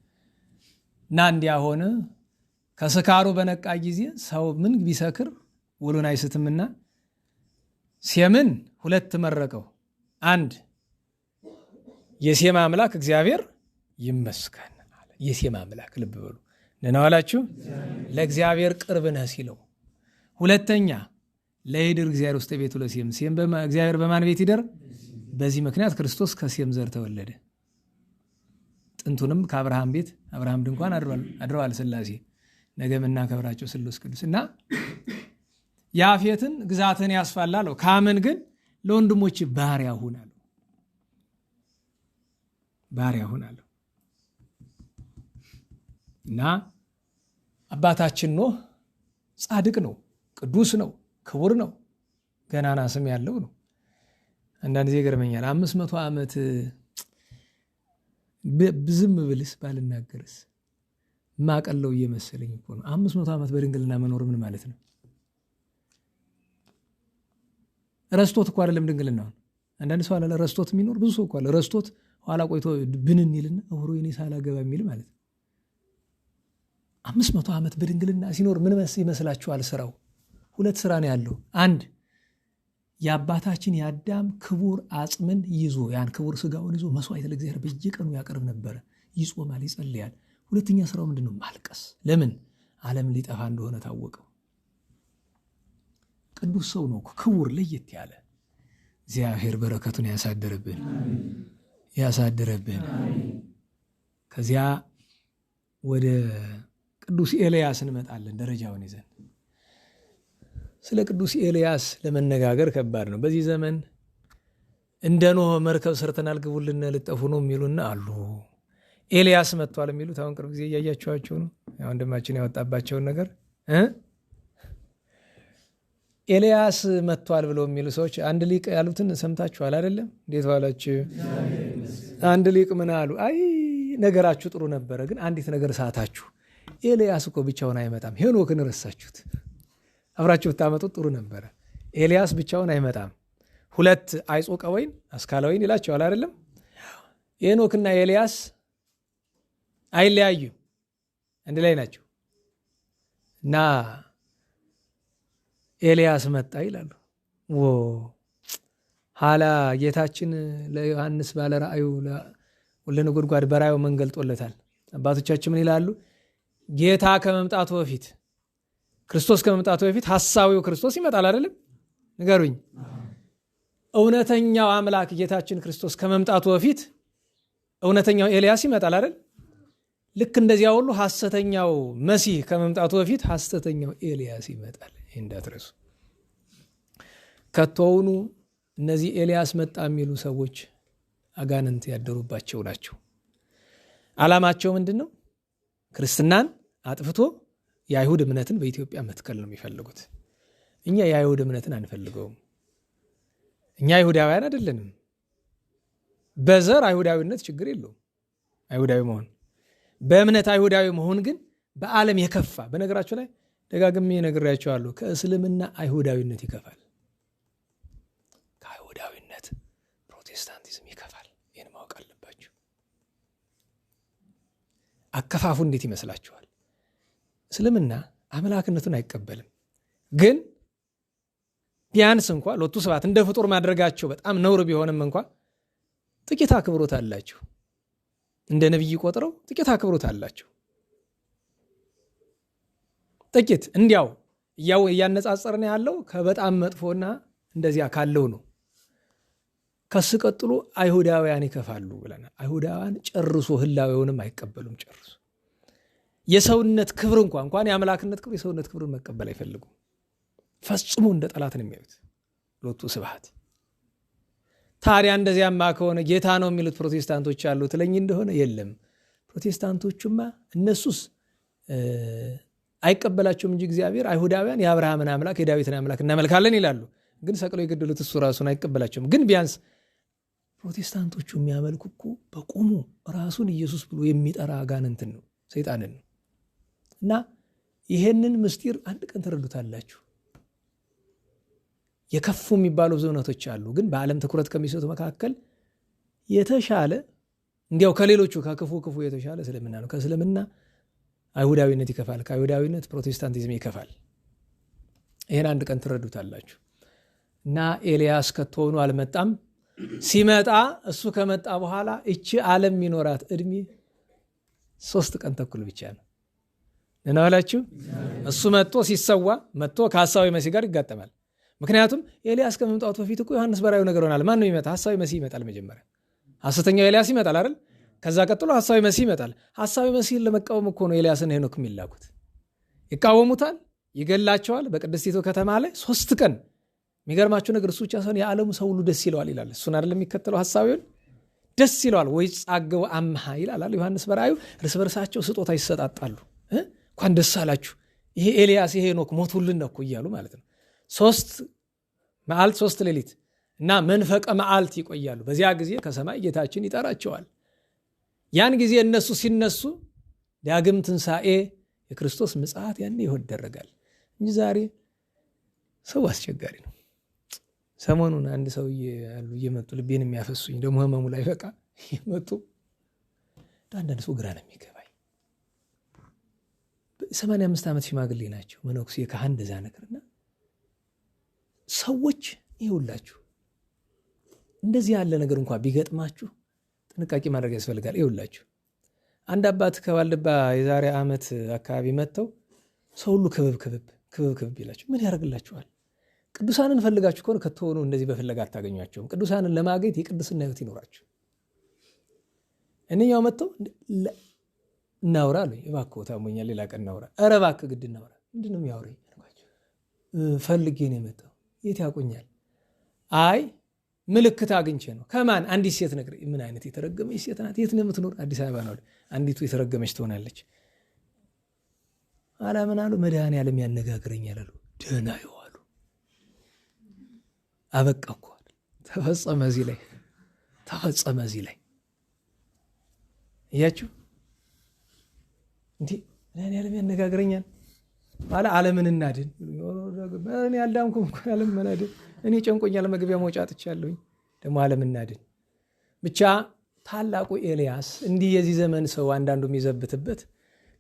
እና እንዲያ ሆነ። ከስካሩ በነቃ ጊዜ ሰው ምን ቢሰክር ውሉን አይስትምና ሴምን 2 መረቀው። 1 የሴም አምላክ እግዚአብሔር ይመስገን አለ። የሴም አምላክ ልብ በሉ ነናዋላችሁ ለእግዚአብሔር ቅርብ ነህ ሲለው። 2ኛ ለይድር እግዚአብሔር ውስጥ ቤቱ ለሴም ሴም እግዚአብሔር በማን ቤት ይደር? በዚህ ምክንያት ክርስቶስ ከሴም ዘር ተወለደ። ጥንቱንም ከአብርሃም ቤት አብርሃም ድንኳን አድረዋል ሥላሴ። ነገ የምናከብራቸው ስሉስ ቅዱስ እና ያፌትን ግዛትን ያስፋላለው። ካምን ግን ለወንድሞች ባሪያ ሁን አለው። ባሪያ ሁን አለው እና አባታችን ኖህ ጻድቅ ነው፣ ቅዱስ ነው፣ ክቡር ነው፣ ገናና ስም ያለው ነው። አንዳንድ ጊዜ ገርመኛል። 500 ዓመት ዝም ብልስ ባልናገርስ ማቀለው እየመሰለኝ እኮ ነው። 500 ዓመት በድንግልና መኖር ምን ማለት ነው? ረስቶት እኮ አይደለም ድንግልናውን። አንዳንድ ሰው አለ ረስቶት የሚኖር ብዙ ሰው እኮ አለ። ረስቶት ኋላ ቆይቶ ብንን ይልና እውሮ የኔ ሳላገባ የሚል ማለት ነው። 500 ዓመት በድንግልና ሲኖር ምን ይመስላችኋል? ስራው 2 ስራ ነው ያለው። 1 የአባታችን የአዳም ክቡር አጽምን ይዞ ያን ክቡር ስጋውን ይዞ መስዋዕት ለእግዚአብሔር በየቀኑ ያቀርብ ነበረ። ይጾማል፣ ይጸልያል። ሁለተኛ ስራው ምንድን ነው? ማልቀስ። ለምን? ዓለም ሊጠፋ እንደሆነ ታወቀው። ቅዱስ ሰው ነው፣ ክቡር፣ ለየት ያለ። እግዚአብሔር በረከቱን ያሳድርብን ያሳድርብን። ከዚያ ወደ ቅዱስ ኤልያስ እንመጣለን ደረጃውን ይዘን። ስለ ቅዱስ ኤልያስ ለመነጋገር ከባድ ነው። በዚህ ዘመን እንደ ኖህ መርከብ ሰርተናል ግቡልን ልጠፉ ነው የሚሉና አሉ። ኤልያስ መጥቷል የሚሉት አሁን ቅርብ ጊዜ እያያችኋቸው ነው። ወንድማችን ያወጣባቸውን ነገር ኤልያስ መጥቷል ብለው የሚሉ ሰዎች አንድ ሊቅ ያሉትን ሰምታችኋል አይደለም? እንዴት ዋላችሁ? አንድ ሊቅ ምን አሉ? አይ ነገራችሁ ጥሩ ነበረ፣ ግን አንዲት ነገር ሳታችሁ። ኤልያስ እኮ ብቻውን አይመጣም፣ ሄኖክን ረሳችሁት። አብራችሁ ብታመጡት ጥሩ ነበረ። ኤልያስ ብቻውን አይመጣም፣ ሁለት አይጾቀ ወይን አስካለ ወይን ይላቸዋል አይደለም? ሄኖክና ኤልያስ አይለያዩ፣ አንድ ላይ ናቸው። እና ኤልያስ መጣ ይላሉ። ኋላ ጌታችን ለዮሐንስ ባለ ራእዩ ለነጎድጓድ በራእዩ መንገልጦለታል። አባቶቻችን ምን ይላሉ? ጌታ ከመምጣቱ በፊት ክርስቶስ ከመምጣቱ በፊት ሐሳዊው ክርስቶስ ይመጣል አይደለም? ንገሩኝ። እውነተኛው አምላክ ጌታችን ክርስቶስ ከመምጣቱ በፊት እውነተኛው ኤልያስ ይመጣል አይደል? ልክ እንደዚያ ሁሉ ሐሰተኛው መሲህ ከመምጣቱ በፊት ሐሰተኛው ኤልያስ ይመጣል። እንዳትረሱ። ከቶውኑ እነዚህ ኤልያስ መጣ የሚሉ ሰዎች አጋንንት ያደሩባቸው ናቸው። ዓላማቸው ምንድን ነው? ክርስትናን አጥፍቶ የአይሁድ እምነትን በኢትዮጵያ መትከል ነው የሚፈልጉት። እኛ የአይሁድ እምነትን አንፈልገውም። እኛ አይሁዳውያን አይደለንም። በዘር አይሁዳዊነት ችግር የለውም፣ አይሁዳዊ መሆን። በእምነት አይሁዳዊ መሆን ግን በዓለም የከፋ። በነገራችሁ ላይ ደጋግሜ ነግሬያቸዋለሁ፣ ከእስልምና አይሁዳዊነት ይከፋል፣ ከአይሁዳዊነት ፕሮቴስታንቲዝም ይከፋል። ይህን ማወቅ አለባችሁ። አከፋፉ እንዴት ይመስላችኋል? እስልምና አምላክነቱን አይቀበልም፣ ግን ቢያንስ እንኳ ሎቱ ስብሐት እንደ ፍጡር ማድረጋቸው በጣም ነውር ቢሆንም እንኳ ጥቂት አክብሮት አላቸው። እንደ ነቢይ ቆጥረው ጥቂት አክብሮት አላቸው። ጥቂት እንዲያው እያነጻጸርን ያለው ከበጣም መጥፎና እንደዚያ ካለው ነው። ከሱ ቀጥሎ አይሁዳውያን ይከፋሉ ብለናል። አይሁዳውያን ጨርሶ ህላዌውንም አይቀበሉም። ጨርሶ የሰውነት ክብር እንኳን የአምላክነት ክብር የሰውነት ክብርን መቀበል አይፈልጉም። ፈጽሞ እንደ ጠላት ነው የሚያዩት። ሎቱ ስብሐት። ታዲያ እንደዚያማ ከሆነ ጌታ ነው የሚሉት ፕሮቴስታንቶች አሉ ትለኝ እንደሆነ የለም። ፕሮቴስታንቶቹማ እነሱስ አይቀበላቸውም እንጂ እግዚአብሔር አይሁዳውያን የአብርሃምን አምላክ የዳዊትን አምላክ እናመልካለን ይላሉ። ግን ሰቅለው የገደሉት እሱ ራሱን አይቀበላቸውም። ግን ቢያንስ ፕሮቴስታንቶቹ የሚያመልኩ እኮ በቁሙ ራሱን ኢየሱስ ብሎ የሚጠራ አጋንንትን ነው፣ ሰይጣንን ነው። እና ይሄንን ምስጢር አንድ ቀን ትረዱታላችሁ። የከፉ የሚባሉ ብዙ እውነቶች አሉ። ግን በዓለም ትኩረት ከሚሰጡ መካከል የተሻለ እንዲያው ከሌሎቹ ከክፉ የተሻለ እስልምና ነው። ከእስልምና አይሁዳዊነት ይከፋል፣ ከአይሁዳዊነት ፕሮቴስታንቲዝም ይከፋል። ይሄን አንድ ቀን ትረዱታላችሁ። እና ኤልያስ ከቶውኑ አልመጣም። ሲመጣ እሱ ከመጣ በኋላ እቺ ዓለም የሚኖራት እድሜ 3 ቀን ተኩል ብቻ ነው። እናላችሁ እሱ መጥቶ ሲሰዋ መጥቶ ከሐሳዊ መሲህ ጋር ይጋጠማል። ምክንያቱም ኤልያስ ከመምጣቱ በፊት እኮ ዮሐንስ በራእዩ ነገር ሆናል። ማን ነው ይመጣ? ሐሳዊ መሲህ ይመጣል። መጀመሪያ ሐሰተኛው ኤልያስ ይመጣል አይደል? ከዛ ቀጥሎ ሐሳዊ መሲህ ይመጣል። ሐሳዊ መሲህን ለመቃወም እኮ ነው ኤልያስና ሄኖክ የሚላኩት። ይቃወሙታል፣ ይገላቸዋል። በቅድስቲቱ ከተማ ላይ 3 ቀን። የሚገርማችሁ ነገር እሱ ብቻ ሳይሆን የዓለሙ ሰው ሁሉ ደስ ይለዋል ይላል። እሱን አይደለም የሚከተለው ሐሳዊውን ደስ ይለዋል። ወይ ጻገው አምሃ ይላል ዮሐንስ በራእዩ። እርስ በርሳቸው ስጦታ ይሰጣጣሉ። እንኳን ደስ አላችሁ፣ ይሄ ኤልያስ ይሄ ሄኖክ ሞቱልን ነው እኮ እያሉ ማለት ነው። 3 መዓልት 3 ሌሊት እና መንፈቀ መዓልት ይቆያሉ። በዚያ ጊዜ ከሰማይ ጌታችን ይጠራቸዋል። ያን ጊዜ እነሱ ሲነሱ ዳግም ትንሣኤ የክርስቶስ ምጽአት ያኔ ይደረጋል እንጂ ዛሬ ሰው አስቸጋሪ ነው። ሰሞኑን አንድ ሰውዬ ያሉ እየመጡ ልቤን የሚያፈሱኝ ደግሞ ህመሙ ላይ በቃ እየመጡ አንዳንድ ሰው ግራ ነው የሚገባኝ። 85 ዓመት ሽማግሌ ናቸው፣ መነኩሴ ካህን እንደዛ ነገርና ሰዎች ይኸውላችሁ እንደዚህ ያለ ነገር እንኳን ቢገጥማችሁ ጥንቃቄ ማድረግ ያስፈልጋል። ይኸውላችሁ አንድ አባት ከዋልድባ የዛሬ ዓመት አካባቢ መጥተው ሰው ሁሉ ክብብ ይላችሁ ምን ያደርግላችኋል? ቅዱሳንን ፈልጋችሁ ከሆነ ከተሆኑ እንደዚህ በፍለጋ አታገኟቸውም። ቅዱሳንን ለማግኘት የቅድስና ሕይወት ይኖራችሁ። እነኛው መጥተው እናውራ አሉኝ። እባክህ ታሞኛል፣ ሌላ ቀን እናውራ። ኧረ እባክህ ግድ እናውራ። ምንድን ነው የሚያወራኝ? ፈልጌ ነው የመጣው። የት ያውቁኛል? አይ ምልክት አግኝቼ ነው። ከማን? አንዲት ሴት ነገር። ምን አይነት የተረገመች ሴት ናት? የት ነው የምትኖር? አዲስ አበባ ነው። አንዲቱ የተረገመች ትሆናለች። አላምን አሉ። መድኃኔዓለም ያነጋግረኛል አሉ። ደህና ይዋሉ። አበቃ እኮ ተፈጸመ። እዚህ ላይ ተፈጸመ። እዚህ ላይ እያችሁ እንዲህ መድኃኔዓለም ያነጋግረኛል ማለት ዓለምን እናድን። እኔ አልዳንኩም እኮ ዓለም መናድን። እኔ ጨንቆኛል፣ መግቢያ መውጫ አጥቻለሁኝ። ደግሞ ዓለም እናድን ብቻ። ታላቁ ኤልያስ እንዲህ የዚህ ዘመን ሰው አንዳንዱ የሚዘብትበት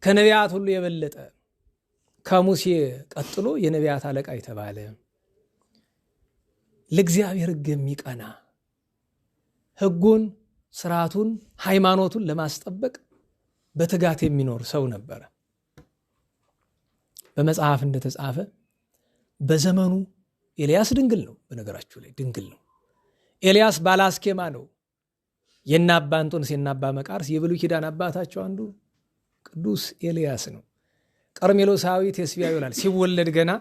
ከነቢያት ሁሉ የበለጠ ከሙሴ ቀጥሎ የነቢያት አለቃ የተባለ ለእግዚአብሔር ሕግ የሚቀና ሕጉን፣ ስርዓቱን፣ ሃይማኖቱን ለማስጠበቅ በትጋት የሚኖር ሰው ነበረ። በመጽሐፍ እንደተጻፈ በዘመኑ ኤልያስ ድንግል ነው። በነገራችሁ ላይ ድንግል ነው። ኤልያስ ባላስኬማ ነው። የናባ እንጦንስ የናባ መቃርስ የብሉይ ኪዳን አባታቸው አንዱ ቅዱስ ኤልያስ ነው። ቀርሜሎሳዊ ቴስቢያ ይላል። ሲወለድ ገና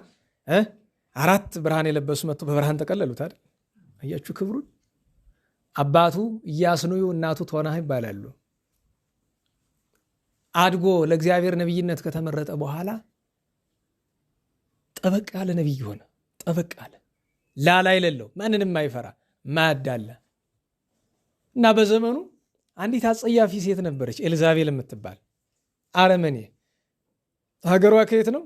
4 ብርሃን የለበሱ መጥቶ በብርሃን ተቀለሉት አይደል? አያችሁ ክብሩን። አባቱ ኢያስኑዩ እናቱ ቶናህ ይባላሉ። አድጎ ለእግዚአብሔር ነቢይነት ከተመረጠ በኋላ ጠበቅ ያለ ነቢይ ሆነ። ጠበቅ ያለ ላላ የሌለው ማንንም አይፈራ ማያዳላ እና በዘመኑ አንዲት አጸያፊ ሴት ነበረች፣ ኤልዛቤል የምትባል አረመኔ። ሀገሯ ከየት ነው?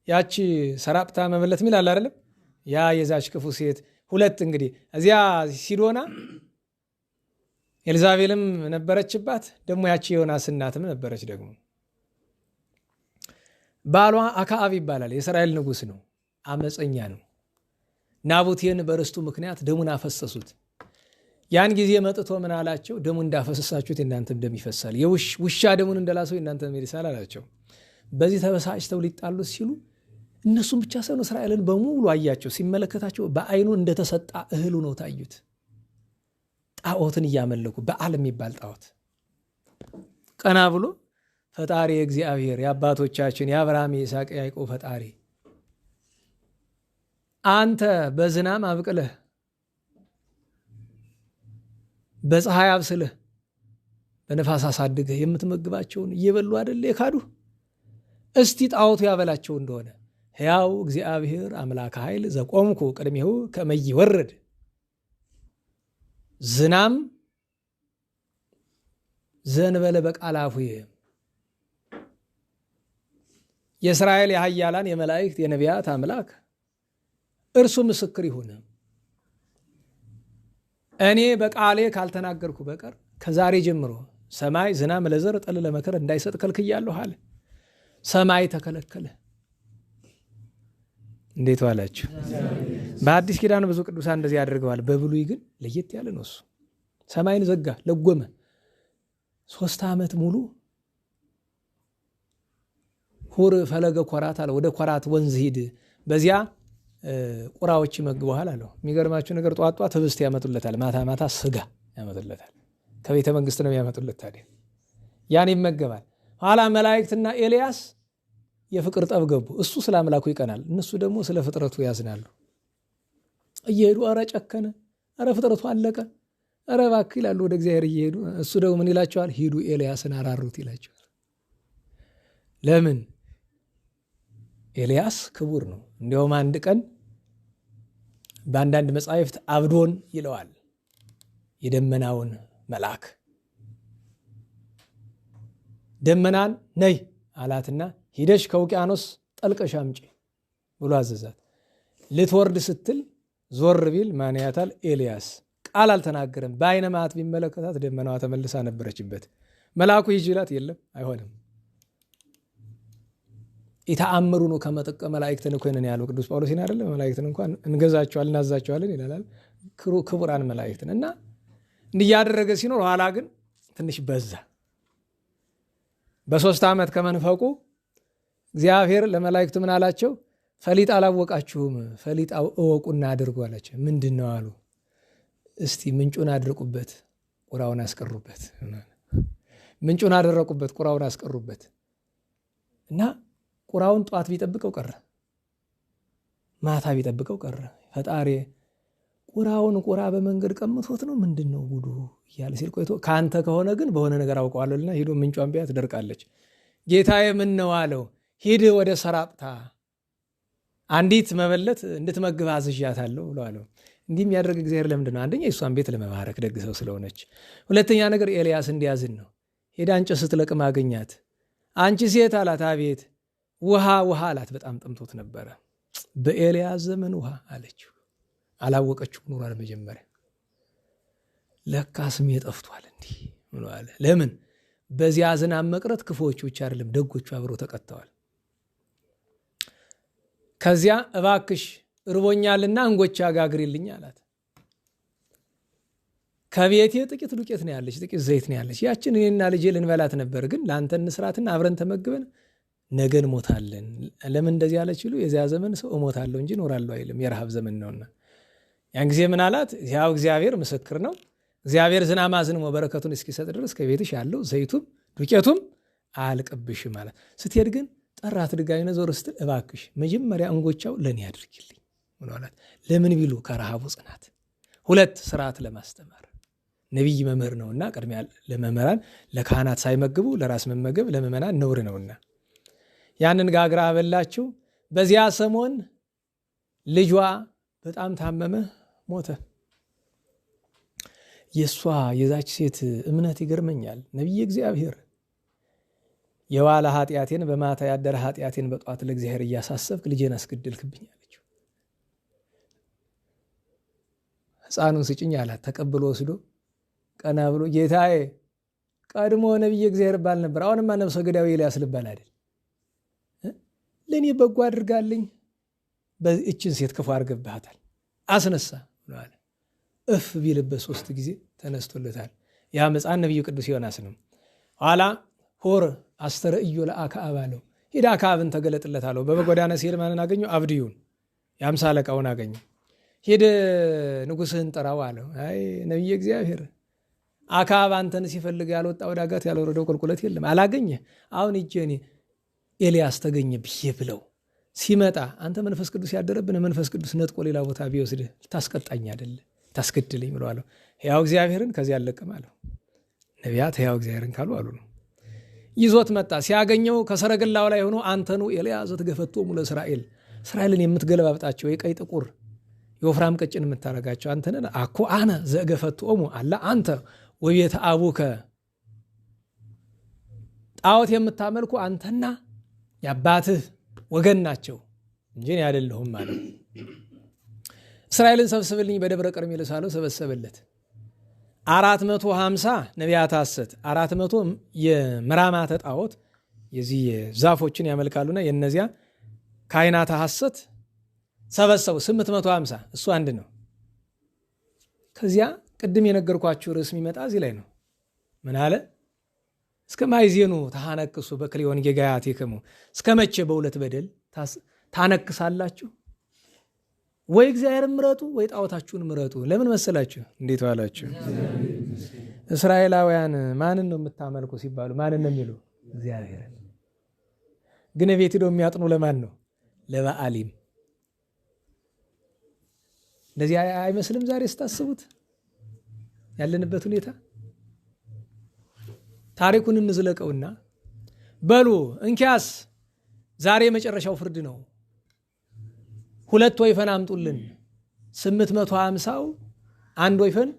ያቺ ሰራጵታ መበለት ሚል አለ አይደለም? ያ የዛች ክፉ ሴት ሁለት እንግዲህ እዚያ ሲዶና ኤልዛቤልም ነበረችባት፣ ደግሞ ያቺ የዮናስ እናትም ነበረች። ደግሞ ባሏ አክዓብ ይባላል። የእስራኤል ንጉሥ ነው። አመፀኛ ነው። ናቡቴን በርስቱ ምክንያት ደሙን አፈሰሱት። ያን ጊዜ መጥቶ ምን አላቸው? ደሙ እንዳፈሰሳችሁት የእናንተም ደም ይፈሳል፣ ውሻ ደሙን እንደላሰው የእናንተ ደም ይፈሳል አላቸው። በዚህ ተበሳጭተው ሊጣሉት ሲሉ እነሱም ብቻ ሳይሆን እስራኤልን በሙሉ አያቸው። ሲመለከታቸው በዓይኑ እንደተሰጣ እህሉ ነው ታዩት። ጣዖትን እያመለኩ በዓል የሚባል ጣዖት። ቀና ብሎ ፈጣሪ እግዚአብሔር የአባቶቻችን የአብርሃም የይስሐቅ ያዕቆብ ፈጣሪ አንተ በዝናም አብቅለህ በፀሐይ አብስለህ በነፋስ አሳድገህ የምትመግባቸውን እየበሉ አይደል የካዱ? እስቲ ጣዖቱ ያበላቸው እንደሆነ ሕያው እግዚአብሔር አምላከ ኃይል ዘቆምኩ ቅድሜሁ ከመ ይወርድ ዝናም ዘንበለ በቃላፉየ። የእስራኤል የኃያላን የመላእክት የነቢያት አምላክ እርሱ ምስክር ይሁን፣ እኔ በቃሌ ካልተናገርኩ በቀር ከዛሬ ጀምሮ ሰማይ ዝናም ለዘር ጠል ለመከር እንዳይሰጥ ከልክያለሁ አለ። ሰማይ ተከለከለ። እንዴት ዋላችሁ? በአዲስ ኪዳን ብዙ ቅዱሳን እንደዚህ ያደርገዋል። በብሉይ ግን ለየት ያለ ነው። እሱ ሰማይን ዘጋ፣ ለጎመ። 3 ዓመት ሙሉ ሁር ፈለገ ኮራት አለ። ወደ ኮራት ወንዝ ሂድ፣ በዚያ ቁራዎች ይመግበዋል አለው። የሚገርማችሁ ነገር ጧት ጧት ህብስት ያመጡለታል፣ ማታ ማታ ስጋ ያመጡለታል። ከቤተ መንግስት ነው ያመጡለት። ታዲያ ያን ይመገባል። ኋላ መላእክትና ኤልያስ የፍቅር ጠብ ገቡ። እሱ ስለ አምላኩ ይቀናል፣ እነሱ ደግሞ ስለ ፍጥረቱ ያዝናሉ። እየሄዱ ኧረ ጨከነ፣ ኧረ ፍጥረቱ አለቀ፣ ኧረ እባክህ ይላሉ ወደ እግዚአብሔር እየሄዱ። እሱ ደግሞ ምን ይላቸዋል? ሂዱ ኤልያስን አራሩት ይላቸዋል። ለምን? ኤልያስ ክቡር ነው። እንዲያውም አንድ ቀን በአንዳንድ መጻሕፍት አብዶን ይለዋል የደመናውን መልአክ። ደመናን ነይ አላትና ሂደሽ ከውቅያኖስ ጠልቀሽ አምጪ ብሎ አዘዛት። ልትወርድ ስትል ዞር ቢል ማን ያታል? ኤልያስ። ቃል አልተናገረም። በአይነ መዓት ቢመለከታት ደመናዋ ተመልሳ ነበረችበት። መልአኩ ይጅላት የለም አይሆንም። ኢተአምሩ ነው ከመጥቀ መላእክትን ኮይነን ያለው ቅዱስ ጳውሎስ አይደለም። መላእክትን እንኳን እንገዛቸዋለን እናዛቸዋለን ይላል። ክቡራን መላእክትን እና እንዲያደረገ ሲኖር ኋላ ግን ትንሽ በዛ። በ3 ዓመት ከመንፈቁ እግዚአብሔር ለመላእክቱ ምን አላቸው? ፈሊጥ አላወቃችሁም፣ ፈሊጥ እወቁና አድርጉ አላቸው። ምንድነው አሉ። እስቲ ምንጩን አድርቁበት፣ ቁራውን አስቀሩበት። ምንጩን አደረቁበት፣ ቁራውን አስቀሩበት። እና ቁራውን ጧት ቢጠብቀው ቀረ፣ ማታ ቢጠብቀው ቀረ። ፈጣሪ ቁራውን ቁራ በመንገድ ቀምቶት ነው ምንድነው ጉዱ እያለ ሲል ቆይቶ ከአንተ ከሆነ ግን በሆነ ነገር አውቀዋለሁና ሂዶ ምንጯን ቢያ ትደርቃለች። ጌታዬ ምን ነው አለው። ሂድ ወደ ሰራጵታ አንዲት መበለት እንድትመግብ አዝዣታለሁ ብሎ አለው። እንዲህ የሚያደርግ እግዚአብሔር ለምንድን ነው? አንደኛ የእሷን ቤት ለመባረክ ደግ ሰው ስለሆነች፣ ሁለተኛ ነገር ኤልያስ እንዲያዝን ነው። ሄዳ እንጨት ስትለቅም አገኛት። አንቺ ሴት አላት። አቤት። ውሃ ውሃ አላት። በጣም ጠምቶት ነበረ። በኤልያስ ዘመን ውሃ አለችው። አላወቀችው ኑሯል። መጀመሪያ ለካ ስሜ ጠፍቷል እንዲህ ብሎ አለ። ለምን? በዚያ ዝናብ መቅረት ክፉዎቹ ብቻ አይደለም ደጎቹ አብረው ተቀጥተዋል። ከዚያ እባክሽ እርቦኛልና እንጎቻ ጋግሪልኝ አላት። ከቤቴ ጥቂት ዱቄት ነው ያለች፣ ጥቂት ዘይት ነው ያለች። ያችን እኔና ልጄ ልንበላት ነበር፣ ግን ለአንተ እንስራትና አብረን ተመግበን ነገ እንሞታለን። ለምን እንደዚህ አለች ይሉ የዚያ ዘመን ሰው እሞታለሁ እንጂ እኖራለሁ አይልም፣ የረሃብ ዘመን ነውና። ያን ጊዜ ምን አላት? ያው እግዚአብሔር ምስክር ነው፣ እግዚአብሔር ዝናብ አዝንሞ በረከቱን እስኪሰጥ ድረስ ከቤትሽ ያለው ዘይቱም ዱቄቱም አያልቅብሽም ማለት። ስትሄድ ግን ጠራት። ድጋሚ ዞር ስትል እባክሽ መጀመሪያ እንጎቻው ለእኔ አድርጊልኝ ብሎ አላት። ለምን ቢሉ ከረሃቡ ጽናት፣ 2 ስርዓት ለማስተማር ነቢይ መምህር ነውና ቅድሚያ ለመምህራን ለካህናት ሳይመግቡ ለራስ መመገብ ለምእመናን ነውር ነውና ያንን ጋግራ አበላችው። በዚያ ሰሞን ልጇ በጣም ታመመ፣ ሞተ። የሷ የዛች ሴት እምነት ይገርመኛል። ነቢይ እግዚአብሔር የዋለ ኃጢአቴን በማታ ያደረ ኃጢአቴን በጧት ለእግዚአብሔር እያሳሰብክ ልጄን አስገደልክብኝ አለችው። ሕፃኑን ስጭኝ አላት። ተቀብሎ ወስዶ ቀና ብሎ ጌታዬ ቀድሞ ነቢይ እግዚአብሔር ባል ነበር፣ አሁንማ ነብሰ ገዳዩ ኤልያስ ልባል አይደል? ለእኔ በጎ አድርጋልኝ፣ በእችን ሴት ክፉ አድርገብሃታል፣ አስነሳ ብለዋል። እፍ ቢልበት 3 ጊዜ ተነስቶለታል። ያ ሕፃን ነቢዩ ቅዱስ ዮናስ ነው። ኋላ ሆር አስተርእዮ ለአክዓብ አለው። ሂድ አክዓብን ተገለጥለት አለው። በጎዳና ሲሄድ ማንን አገኘው? አብድዩን የአምሳ አለቃውን አገኘው። ሂድ ንጉሥህን ጥራው አለው። አይ ነቢየ እግዚአብሔር አክዓብ አንተን ሲፈልግ ያልወጣ ወዳጋት ያልወረደው ቁልቁለት የለም፣ አላገኘ። አሁን እጄኔ ኤልያስ ተገኘ ብዬ ብለው ሲመጣ አንተ መንፈስ ቅዱስ ያደረብን መንፈስ ቅዱስ ነጥቆ ሌላ ቦታ ቢወስድህ ልታስቀጣኝ አይደለ ታስገድለኝ ብለው አለው። ሕያው እግዚአብሔርን ከዚህ አለቅም አለው። ነቢያት ሕያው እግዚአብሔርን ካሉ አሉ ነው። ይዞት መጣ። ሲያገኘው ከሰረገላው ላይ ሆኖ አንተኑ ኤልያስ ዘትገፈቶሙ ለእስራኤል፣ እስራኤልን የምትገለባብጣቸው የቀይ ጥቁር የወፍራም ቀጭን የምታረጋቸው አንተነን። አኮ አነ ዘገፈቶሙ አላ አንተ ወቤተ አቡከ፣ ጣዖት የምታመልኩ አንተና የአባትህ ወገን ናቸው እንጂ እኔ አይደለሁም ማለት። እስራኤልን ሰብስብልኝ በደብረ ቀርሜሎስ አለው። ሰበሰበለት። 450 ነቢያት ሐሰት፣ 400 የምራማተ ጣዖት የዚህ ዛፎችን ያመልካሉና የነዚያ ካህናተ ሐሰት ሰበሰቡ። 850 እሱ አንድ ነው። ከዚያ ቅድም የነገርኳችሁ ርዕስ የሚመጣ እዚህ ላይ ነው። ምን አለ? እስከ ማይዜኑ ታነክሱ በክሊዮን ጌጋያቲክሙ፣ እስከ መቼ በሁለት በደል ታነክሳላችሁ? ወይ እግዚአብሔር ምረጡ ወይ ጣዖታችሁን ምረጡ። ለምን መሰላችሁ? እንዴት ዋላችሁ? እስራኤላውያን ማንን ነው የምታመልኩ ሲባሉ ማንን ነው የሚሉ? እግዚአብሔርን። ግን ቤት ሄደው የሚያጥኑ ለማን ነው? ለበዓሊም። እንደዚህ አይመስልም? ዛሬ ስታስቡት ያለንበት ሁኔታ። ታሪኩን እንዝለቀውና በሉ እንኪያስ ዛሬ የመጨረሻው ፍርድ ነው። 2 ወይፈን አምጡልን። 850 አንድ ወይፈን፣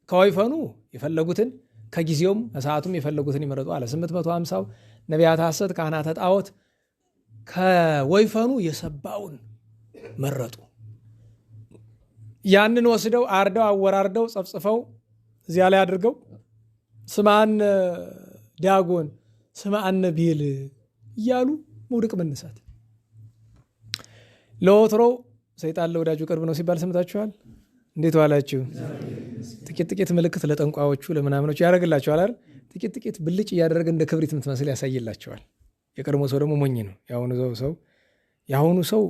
ከወይፈኑ የፈለጉትን ከጊዜውም ከሰዓቱም የፈለጉትን ይመረጡ አለ። 850 ነቢያት ሐሰት ካህናተ ጣዖት ከወይፈኑ የሰባውን መረጡ። ያንን ወስደው አርደው አወራርደው ጸፍጽፈው እዚያ ላይ አድርገው ስማን ዳጎን ስማን ቢል እያሉ መውደቅ መነሳት። ለወትሮ ሰይጣን ለወዳጁ ቅርብ ነው ሲባል ሰምታችኋል። እንዴት ዋላችሁ? ጥቂት ምልክት ለጠንቋዮቹ ለምናምኖቹ ያደርግላቸዋል አይደል? ጥቂት ብልጭ እያደረገ እንደ ክብሪት የምትመስል ያሳይላቸዋል። የቀድሞ ሰው ደግሞ ሞኝ ነው። የአሁኑ ሰው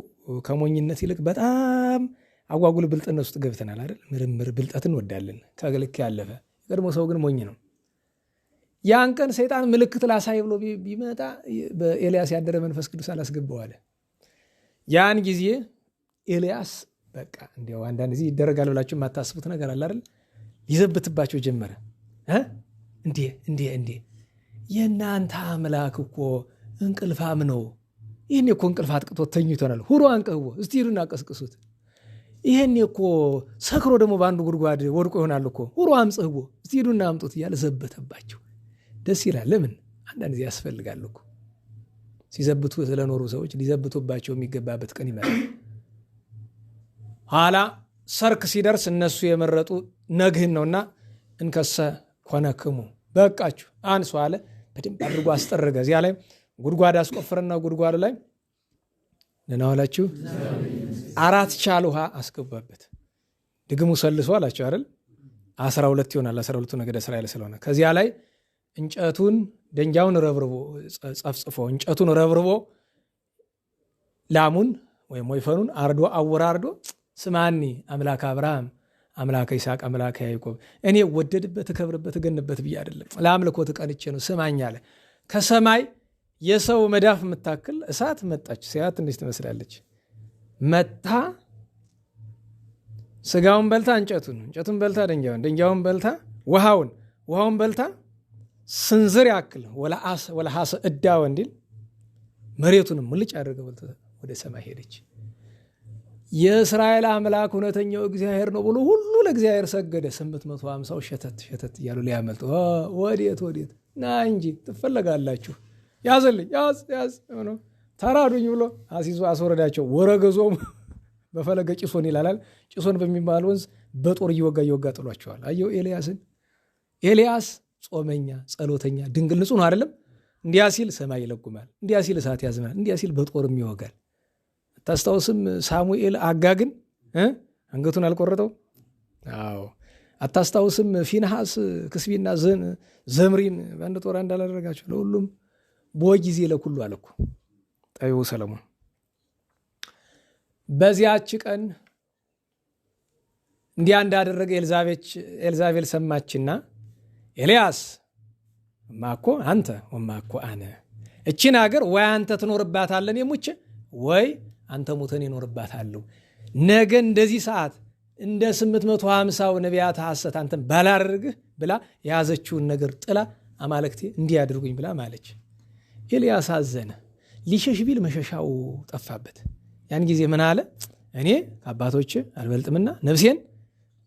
ከሞኝነት ይልቅ በጣም አጓጉል ብልጥነት ውስጥ ገብተናል አይደል? ምርምር ብልጠትን እንወዳለን ከልክ ያለፈ። የቀድሞ ሰው ግን ሞኝ ነው። ያን ቀን ሰይጣን ምልክት ላሳይ ብሎ ቢመጣ በኤልያስ ያደረ መንፈስ ቅዱስ አላስገባዋለ። ያን ጊዜ ኤልያስ በቃ እንዲያው አንዳንድ ጊዜ ይደረጋል ብላችሁ የማታስቡት ነገር አለ አይደል? ይዘብትባቸው ጀመረ። እንዴ የእናንተ አምላክ እኮ እንቅልፋም ነው። ይህን እኮ እንቅልፍ አጥቅቶት ተኝቶናል። ሁሮ አንቀህቦ እስቲ ሂዱና ቀስቅሱት። ይህን እኮ ሰክሮ ደግሞ በአንዱ ጉድጓድ ወድቆ ይሆናል እኮ ሁሮ አምጽህቦ እስቲ ሂዱና አምጡት እያለ ዘበተባቸው። ደስ ይላል። ለምን አንዳንድ ጊዜ ያስፈልጋል እኮ ሲዘብቱ ስለኖሩ ሰዎች ሊዘብቱባቸው የሚገባበት ቀን ይመጣል። ኋላ ሰርክ ሲደርስ እነሱ የመረጡ ነግህን ነውና እንከሰ ኮነክሙ በቃችሁ አንሱ አለ። በደንብ አድርጎ አስጠረገ። እዚያ ላይ ጉድጓድ አስቆፍረና ጉድጓዱ ላይ ለናዋላችሁ 4 ቻል ውሃ አስገባበት። ድግሙ ሰልሶ አላቸው አይደል? 12 ይሆናል። 12ቱ ነገደ እስራኤል ስለሆነ ከዚያ ላይ እንጨቱን ደንጃውን ረብርቦ ጸፍጽፎ እንጨቱን ረብርቦ ላሙን ወይም ወይፈኑን አርዶ አወራርዶ ስማኒ አምላክ አብርሃም አምላከ ይስሐቅ አምላከ ያዕቆብ እኔ ወደድበት እከብርበት እገንበት ብዬ አይደለም ለአምልኮት ቀንቼ ነው ስማኝ አለ። ከሰማይ የሰው መዳፍ የምታክል እሳት መጣች። ሲያት እንዴት ትመስላለች? መታ ስጋውን በልታ እንጨቱን በልታ ደንጃውን በልታ ውሃውን በልታ ስንዝር ያክል ወለሐሰ እዳ ወንዲል መሬቱንም ሙልጭ አድርገው በልታ ወደ ሰማይ ሄደች። የእስራኤል አምላክ እውነተኛው እግዚአብሔር ነው ብሎ ሁሉ ለእግዚአብሔር ሰገደ። 850 ሸተት እያሉ ሊያመልጡ ወዴት ና እንጂ ትፈለጋላችሁ፣ ያዝልኝ ያዝ ተራዱኝ ብሎ አሲዞ አስወረዳቸው። ወረገዞም በፈለገ ጭሶን ይላል። ጭሶን በሚባል ወንዝ በጦር እየወጋ ጥሏቸዋል። አየው ኤልያስ ጾመኛ ጸሎተኛ ድንግል ንጹህ ነው አይደለም? እንዲያ ሲል ሰማይ ይለጉማል፣ እንዲያ ሲል እሳት ያዝማል፣ እንዲያ ሲል በጦርም ይወጋል። አታስታውስም? ሳሙኤል አጋግን አንገቱን አልቆረጠው? አዎ። አታስታውስም? ፊንሐስ ክስቢና ዘምሪን በአንድ ጦር እንዳላደረጋቸው ለሁሉም በጊዜ ለኩሉ አለኩ ጠቢቡ ሰለሞን። በዚያች ቀን እንዲያ እንዳደረገ ኤልዛቤል ሰማችና ኤልያስ እማኮ አንተ ወማኮ አነ፣ እቺን ሀገር ወይ አንተ ትኖርባታለን የሙቼ ወይ አንተ ሙተን ይኖርባታለሁ። ነገ እንደዚህ ሰዓት እንደ 850 ነቢያት ሐሰት አንተን ባላደርግህ ብላ የያዘችውን ነገር ጥላ አማልክቴ እንዲያደርጉኝ ብላ ማለች። ኤልያስ አዘነ። ሊሸሽ ቢል መሸሻው ጠፋበት። ያን ጊዜ ምን አለ? እኔ ከአባቶች አልበልጥምና ነፍሴን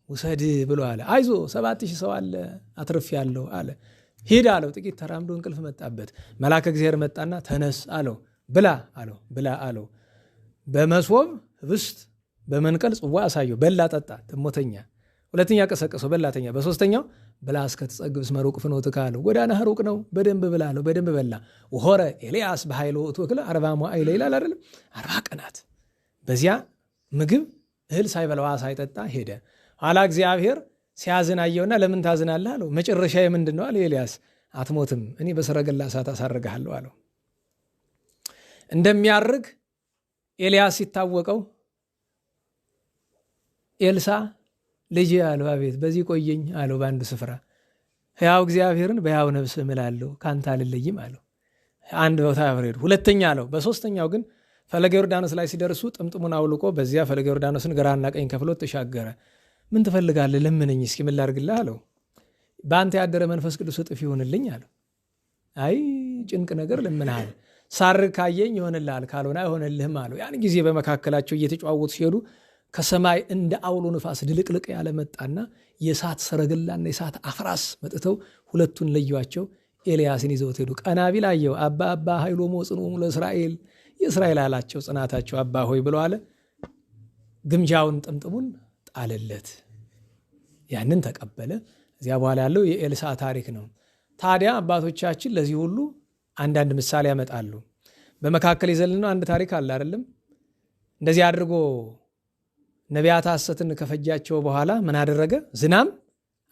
ውሰድ ብሎ አለ። አይዞ 7000 ሰው አለ አትርፍ ያለው አለ። ሂድ አለው። ጥቂት ተራምዶ እንቅልፍ መጣበት። መልአከ እግዚአብሔር መጣና ተነስ አለው። ብላ አለው። በመሶብ ህብስት በመንቀል ጽዋ አሳየው። በላ ጠጣ ትሞተኛ። ሁለተኛ ቀሰቀሰው በላተኛ። በሶስተኛው ብላ እስከትጸግብ እስመ ሩቅ ፍኖትከ አለው። ጎዳናህ ሩቅ ነው በደንብ ብላ አለው። በደንብ በላ። ወሆረ ኤልያስ በኃይለ ውእቱ እክለ 40 መዋዕለ ይላል አይደለም? 40 ቀናት በዚያ ምግብ እህል ሳይበላ ሳይጠጣ ሄደ። ኋላ እግዚአብሔር ሲያዝን አየውና ለምን ታዝናለህ አለው። መጨረሻ ምንድን ነው አለ ኤልያስ። አትሞትም፣ እኔ በሰረገላ እሳት አሳርግሃለሁ አለው። እንደሚያርግ ኤልያስ ሲታወቀው ኤልሳ ልጅ አለው። አቤት በዚህ ቆየኝ አለው። በአንድ ስፍራ ሕያው እግዚአብሔርን በሕያው ነፍስ እምላለሁ ካንተ አልለይም አለው። አንድ ቦታ ያወረዱ። ሁለተኛ አለው። በሶስተኛው ግን ፈለገ ዮርዳኖስ ላይ ሲደርሱ ጥምጥሙን አውልቆ በዚያ ፈለገ ዮርዳኖስን ግራና ቀኝ ከፍሎ ተሻገረ። ምን ትፈልጋለህ? ለምነኝ እስኪ ምን ላድርግልህ አለው። በአንተ ያደረ መንፈስ ቅዱስ እጥፍ ይሆንልኝ አለው። አይ ጭንቅ ነገር ለምንሃል፣ ሳርግ ካየኝ ይሆንልሃል፣ ካልሆነ አይሆንልህም አለው። ያን ጊዜ በመካከላቸው እየተጨዋወቱ ሲሄዱ ከሰማይ እንደ አውሎ ንፋስ ድልቅልቅ ያለ መጣና የእሳት ሰረገላና የእሳት አፍራስ መጥተው ሁለቱን ለዩዋቸው። ኤልያስን ይዘውት ሄዱ። ቀና ቢል አየው። አባ ኃይሎሙ ወጽንዖሙ ለእስራኤል፣ የእስራኤል አላቸው ጽናታቸው አባ ሆይ ብሎ አለ። ግምጃውን ጥምጥሙን ጣለለት። ያንን ተቀበለ። እዚያ በኋላ ያለው የኤልሳ ታሪክ ነው። ታዲያ አባቶቻችን ለዚህ ሁሉ አንዳንድ ምሳሌ ያመጣሉ። በመካከል የዘልነው አንድ ታሪክ አለ አይደለም? እንደዚህ አድርጎ ነቢያት ሐሰትን ከፈጃቸው በኋላ ምን አደረገ? ዝናም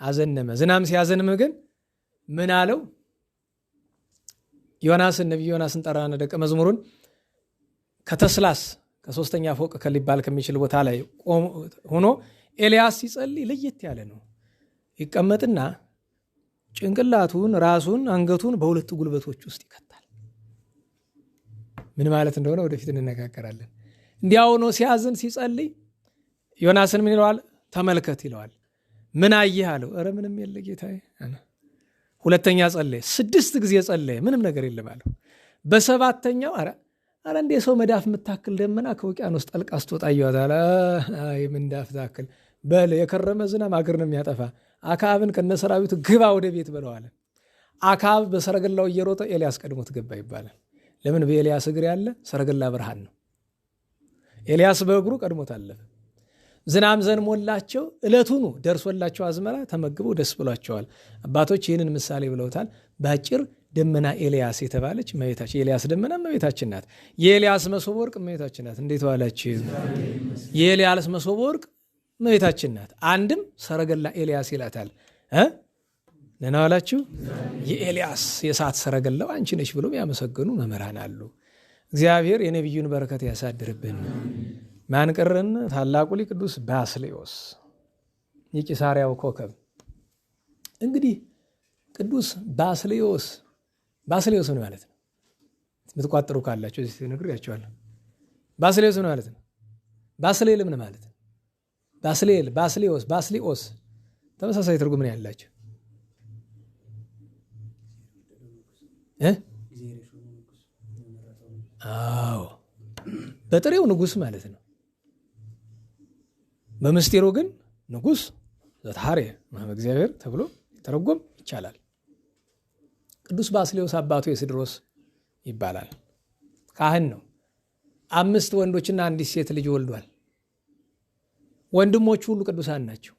አዘነመ። ዝናም ሲያዘንም ግን ምን አለው? ዮናስን ነቢይ ዮናስን ጠራና ደቀ መዝሙሩን ከተስላስ ከሶስተኛ ፎቅ ከሊባል ከሚችል ቦታ ላይ ሆኖ ኤልያስ ሲጸልይ ለየት ያለ ነው። ይቀመጥና ጭንቅላቱን፣ ራሱን፣ አንገቱን በሁለት ጉልበቶች ውስጥ ይከታል። ምን ማለት እንደሆነ ወደፊት እንነጋገራለን። እንዲያው ነው ሲያዝን ሲጸልይ ዮናስን ምን ይለዋል? ተመልከት ይለዋል። ምን አየህ አለው። ኧረ ምንም የለ ጌታዬ። ሁለተኛ ጸለየ። 6 ጊዜ ጸለየ። ምንም ነገር የለም አለው። በሰባተኛው ኧረ እንደ ሰው መዳፍ የምታክል ደመና ከውቅያኖስ ጠልቃ ስትወጣ አየኋት። አይ ምንዳፍ ታክል በል የከረመ ዝናብ አገር ነው የሚያጠፋ። አክዓብን ከነሰራዊቱ ግባ ወደ ቤት በለዋለ። አክዓብ በሰረገላው እየሮጠ ኤልያስ ቀድሞት ገባ ይባላል። ለምን? በኤልያስ እግር ያለ ሰረገላ ብርሃን ነው። ኤልያስ በእግሩ ቀድሞት አለፈ። ዝናም ዘንሞላቸው ዕለቱኑ ደርሶላቸው አዝመራ ተመግበው ደስ ብሏቸዋል። አባቶች ይህንን ምሳሌ ብለውታል። በአጭር ደመና ኤልያስ የተባለች እመቤታችን፣ የኤልያስ ደመና እመቤታችን ናት። የኤልያስ መሶበ ወርቅ እመቤታችን ናት። እንዴት ዋላችሁ? የኤልያስ መሶበ ወርቅ እመቤታችን ናት። አንድም ሰረገላ ኤልያስ ይላታል። ደህና ዋላችሁ? የኤልያስ የእሳት ሰረገላው አንቺ ነሽ ብሎም ያመሰገኑ መምህራን አሉ። እግዚአብሔር የነቢዩን በረከት ያሳድርብን። ማን ቀረን? ታላቁ ሊቅ ቅዱስ ባስልዮስ የቂሳሪያው ኮከብ። እንግዲህ ቅዱስ ባስልዮስ ምን ማለት ነው? የምትቋጥሩ ካላችሁ እዚህ ነግሬያችኋለሁ። ባስልዮስ ምን ማለት ነው? ባስሌል ምን ማለት ነው? ባስሌል፣ ባስልዮስ፣ ባስሊዮስ ተመሳሳይ ትርጉም ነው ያላቸው። አዎ በጥሬው ንጉሥ ማለት ነው። በምስጢሩ ግን ንጉሥ ዘታሬ እግዚአብሔር ተብሎ ተረጎም ይቻላል። ቅዱስ ባስልዮስ አባቱ የስድሮስ ይባላል። ካህን ነው። 5 ወንዶችና አንዲት ሴት ልጅ ወልዷል። ወንድሞቹ ሁሉ ቅዱሳን ናቸው።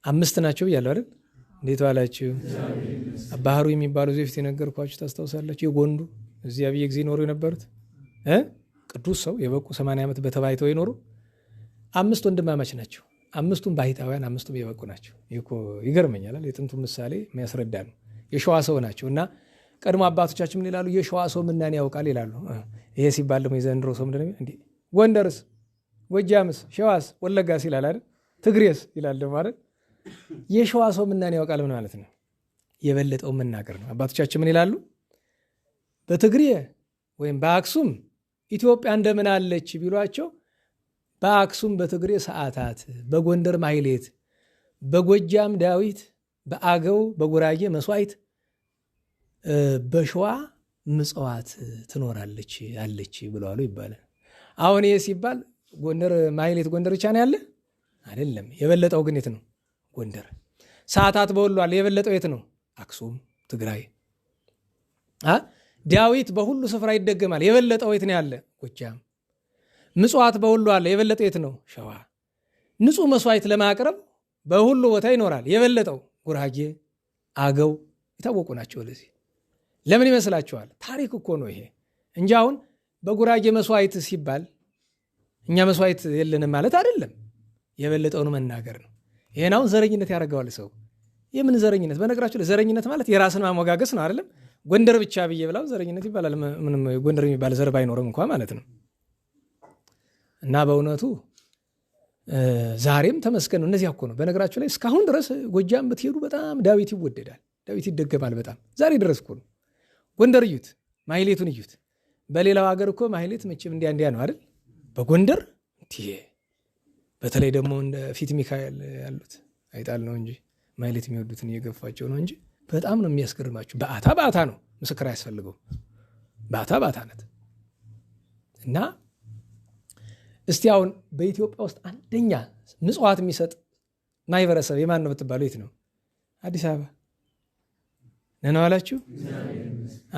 5 ናቸው ብያለሁ አይደል? እንዴት ዋላችሁ? አባህሩ የሚባሉ እዚህ በፊት የነገርኳችሁ ታስታውሳላችሁ? የጎንዱ እዚህ አብየ ጊዜ ኖሩ የነበሩት ቅዱስ ሰው የበቁ 80 ዓመት በተባይተው የኖሩ 5 ወንድማማች ናቸው። 5ቱም ባሕታውያን፣ 5ቱም የበቁ ናቸው። ይገርመኛል። የጥንቱ ምሳሌ የሚያስረዳ ነው። የሸዋ ሰው ናቸው እና ቀድሞ አባቶቻችን ምን ይላሉ? የሸዋ ሰው ምናን ያውቃል ይላሉ። ይሄ ሲባል ደግሞ የዘንድሮ ሰው ምንድን ነው? እንዴ ጎንደርስ፣ ጎጃምስ፣ ሸዋስ፣ ወለጋስ ይላል አይደል? ትግሬስ ይላል ደግሞ አይደል? የሸዋ ሰው ምናን ያውቃል ምን ማለት ነው? የበለጠው መናገር ነው። አባቶቻችን ምን ይላሉ? በትግሬ ወይም በአክሱም ኢትዮጵያ እንደምን አለች ቢሏቸው በአክሱም በትግሬ ሰዓታት፣ በጎንደር ማሕሌት፣ በጎጃም ዳዊት፣ በአገው በጉራጌ መስዋዕት፣ በሸዋ ምጽዋት ትኖራለች አለች ብለዋሉ ይባላል። አሁን ይሄ ሲባል ጎንደር ማሕሌት ጎንደር ብቻ ነው ያለ አይደለም። የበለጠው ግን የት ነው? ጎንደር። ሰዓታት በሁሉ አለ። የበለጠው የት ነው? አክሱም ትግራይ። ዳዊት በሁሉ ስፍራ ይደገማል። የበለጠው የት ነው ያለ? ጎጃም። ምጽዋት በሁሉ አለ። የበለጠው የት ነው? ሸዋ። ንጹሕ መስዋዕት ለማቅረብ በሁሉ ቦታ ይኖራል። የበለጠው ጉራጌ፣ አገው የታወቁ ናቸው። ለዚህ ለምን ይመስላችኋል? ታሪክ እኮ ነው ይሄ እንጂ አሁን በጉራጌ መስዋዕት ሲባል እኛ መስዋዕት የለንም ማለት አይደለም። የበለጠውን መናገር ነው። ይሄን አሁን ዘረኝነት ያደርገዋል ሰው። የምን ዘረኝነት? በነገራችሁ ላይ ዘረኝነት ማለት የራስን ማሞጋገስ ነው አይደለም። ጎንደር ብቻ ብዬ ብላው ዘረኝነት ይባላል። ምንም ጎንደር የሚባል ዘር ባይኖርም እንኳ ማለት ነው። እና በእውነቱ ዛሬም ተመስገን ነው። እነዚያ እኮ ነው። በነገራችሁ ላይ እስካሁን ድረስ ጎጃም ብትሄዱ በጣም ዳዊት ይወደዳል፣ ዳዊት ይደገማል በጣም ዛሬ ድረስ እኮ ነው። ጎንደር እዩት፣ ማሕሌቱን እዩት። በሌላው ሀገር እኮ ማሕሌት መቼም እንዲያ ነው አይደል? በጎንደር በተለይ ደግሞ እንደ ፊት ሚካኤል ያሉት አይጣል ነው እንጂ ማሕሌት የሚወዱትን እየገፋቸው ነው እንጂ በጣም ነው የሚያስገርማችሁ። በአታ ነው፣ ምስክር አያስፈልገው። በአታ ናት። እና እስቲ አሁን በኢትዮጵያ ውስጥ አንደኛ ምጽዋት የሚሰጥ ማህበረሰብ የማን ነው ብትባሉ የት ነው? አዲስ አበባ ነን ዋላችሁ።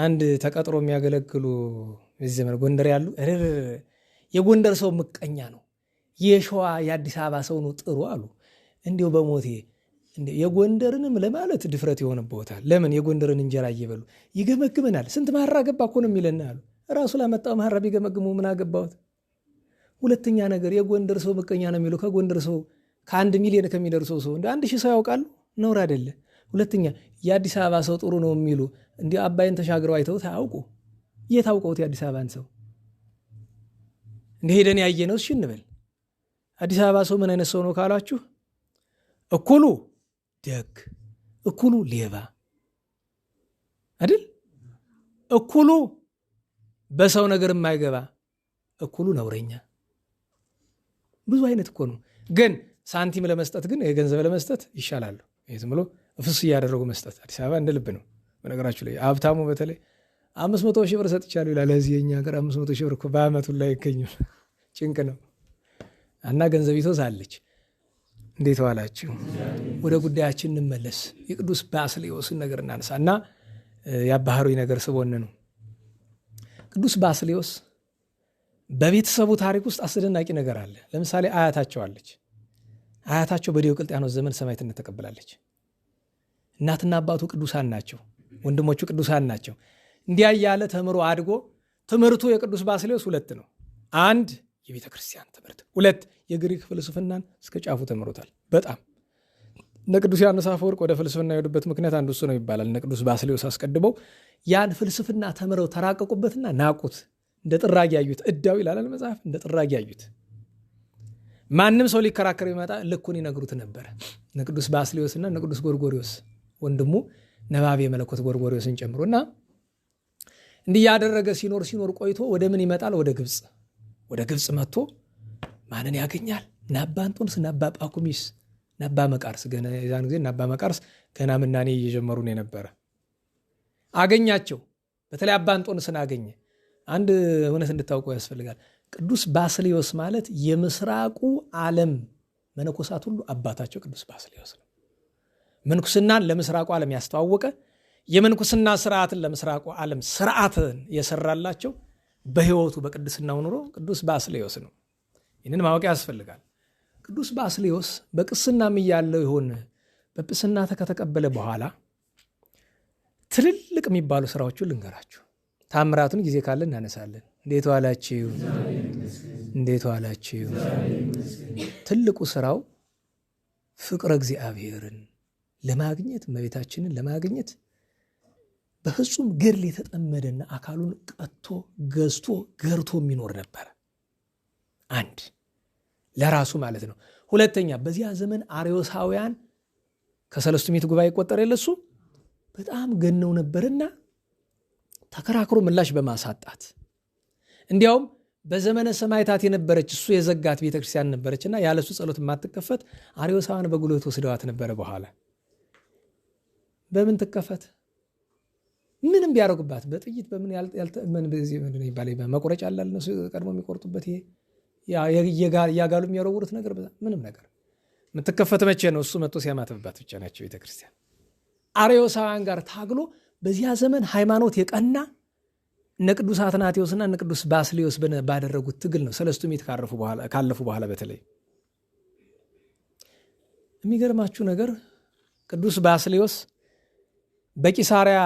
አንድ ተቀጥሮ የሚያገለግሉ በዚህ ዘመን ጎንደር ያሉ የጎንደር ሰው ምቀኛ ነው፣ የሸዋ የአዲስ አበባ ሰው ነው ጥሩ አሉ። እንዲሁ በሞቴ የጎንደርንም ለማለት ድፍረት ይሆንብዎታል። ለምን የጎንደርን እንጀራ እየበሉ ይገመግመናል። ስንት ማራ ገባ እኮ ነው የሚለን አሉ። ራሱ ላመጣው ማራ ቢገመግሙ ምን አገባዎት? ሁለተኛ ነገር የጎንደር ሰው ምቀኛ ነው የሚሉ ከጎንደር ሰው ከ1 ሚሊዮን ከሚደርሰው ሰው እንደ 1000 ሰው ያውቃሉ? ነውር አይደለ? ሁለተኛ የአዲስ አበባ ሰው ጥሩ ነው የሚሉ እንዲህ አባይን ተሻግረው አይተውት አያውቁ። የት አውቀውት የአዲስ አበባን ሰው እንደ ሄደን ያየነው እሺ እንበል። አዲስ አበባ ሰው ምን አይነት ሰው ነው ካላችሁ እኩሉ ደግ፣ እኩሉ ሌባ አይደል? እኩሉ በሰው ነገር የማይገባ፣ እኩሉ ነውረኛ። ብዙ አይነት እኮ ነው። ግን ሳንቲም ለመስጠት ግን የገንዘብ ለመስጠት ይሻላሉ። ዝም ብሎ ፍስ እያደረጉ መስጠት አዲስ አበባ እንደ ልብ ነው። በነገራችሁ ላይ ሀብታሙ በተለይ 500 ሺህ ብር ሰጥቻለሁ ይላል። ለዚህ የኛ ሀገር 500 ሺህ ብር እኮ በአመቱ ላይ አይገኝም። ጭንቅ ነው። እና ገንዘቢቱ ሳለች እንዴት ዋላችሁ? ወደ ጉዳያችን እንመለስ። የቅዱስ ባስልዮስን ነገር እናነሳ እና ያባህሩኝ ነገር ስቦን ነው። ቅዱስ ባስልዮስ በቤተሰቡ ታሪክ ውስጥ አስደናቂ ነገር አለ። ለምሳሌ አያታቸው አለች። አያታቸው በዲዮቅልጥያኖስ ዘመን ሰማዕትነት ተቀብላለች። እናትና አባቱ ቅዱሳን ናቸው። ወንድሞቹ ቅዱሳን ናቸው። እንዲያ ያለ ተምሮ አድጎ ትምህርቱ የቅዱስ ባስልዮስ 2 ነው። 1 የቤተ ክርስቲያን ትምህርት፣ 2 የግሪክ ፍልስፍናን እስከ ጫፉ ተምሮታል። በጣም እነ ቅዱስ ዮሐንስ አፈወርቅ ወደ ፍልስፍና የሄዱበት ምክንያት አንዱ እሱ ነው ይባላል። እነ ቅዱስ ባስልዮስ አስቀድመው ያን ፍልስፍና ተምረው ተራቀቁበትና ናቁት። እንደ ጥራጊ ያዩት። እዳው ይላል መጽሐፍ፣ እንደ ጥራጊ ያዩት። ማንም ሰው ሊከራከር ይመጣ ልኩን ይነግሩት ነበረ። እነ ቅዱስ ባስልዮስና እነ ቅዱስ ጎርጎርዮስ ወንድሙ ነባቤ መለኮት ጎርጎርዮስን ጨምሮና እንዲህ ያደረገ ሲኖር ቆይቶ ወደ ምን ይመጣል? ወደ ግብፅ መጥቶ ማንን ያገኛል? ናባ እንጦንስ፣ ናባ ጳኩሚስ፣ ናባ መቃርስ። ዛን ጊዜ ናባ መቃርስ ገና ምናኔ እየጀመሩ ነው የነበረ። አገኛቸው። በተለይ አባ እንጦንስን አገኘ። አንድ እውነት እንድታውቁ ያስፈልጋል። ቅዱስ ባስልዮስ ማለት የምስራቁ ዓለም መነኮሳት ሁሉ አባታቸው ቅዱስ ባስልዮስ ነው። ምንኩስናን ለምስራቁ ዓለም ያስተዋወቀ፣ የምንኩስና ስርዓትን ለምስራቁ ዓለም ስርዓትን የሰራላቸው በሕይወቱ በቅድስናው ኑሮ ቅዱስ ባስልዮስ ነው። ይህንን ማወቅ ያስፈልጋል። ቅዱስ ባስልዮስ በቅስናም እያለው ይሆን ጵጵስና ከተቀበለ በኋላ ትልልቅ የሚባሉ ስራዎቹን ልንገራችሁ። ታምራቱን ጊዜ ካለ እናነሳለን። እንዴት ዋላችሁ? ትልቁ ስራው ፍቅረ እግዚአብሔርን ለማግኘት፣ እመቤታችንን ለማግኘት በፍጹም ገድል የተጠመደና አካሉን ቀጥቶ ገዝቶ ገርቶ የሚኖር ነበር። 1 ለራሱ ማለት ነው። 2 በዚያ ዘመን አርዮሳውያን ከ3 ምዕት ጉባኤ ይቆጠር የለሱ በጣም ገነው ነበርና ተከራክሮ ምላሽ በማሳጣት እንዲያውም በዘመነ ሰማዕታት የነበረች እሱ የዘጋት ቤተክርስቲያን ነበረችና ያለሱ ጸሎት የማትከፈት አርዮሳውያን በጉልበት ወስደዋት ነበረ። በኋላ በምን ትከፈት? ምንም ቢያረጉባት በጥይት በምን መቁረጫ አላል ነው ቀድሞ የሚቆርጡበት ይሄ እያጋሉ የሚያረውሩት ነገር ምንም ነገር የምትከፈት መቼ ነው? እሱ መጥቶ ሲያማትብባት ብቻ ናቸው ቤተክርስቲያን። አርዮሳውያን ጋር ታግሎ በዚያ ዘመን ሃይማኖት የቀና እነ ቅዱስ አትናቴዎስና እነ ቅዱስ ባስልዮስ ባደረጉት ትግል ነው 3 ምዕት ካለፉ በኋላ በተለይ የሚገርማችሁ ነገር ቅዱስ ባስልዮስ በቂሳሪያ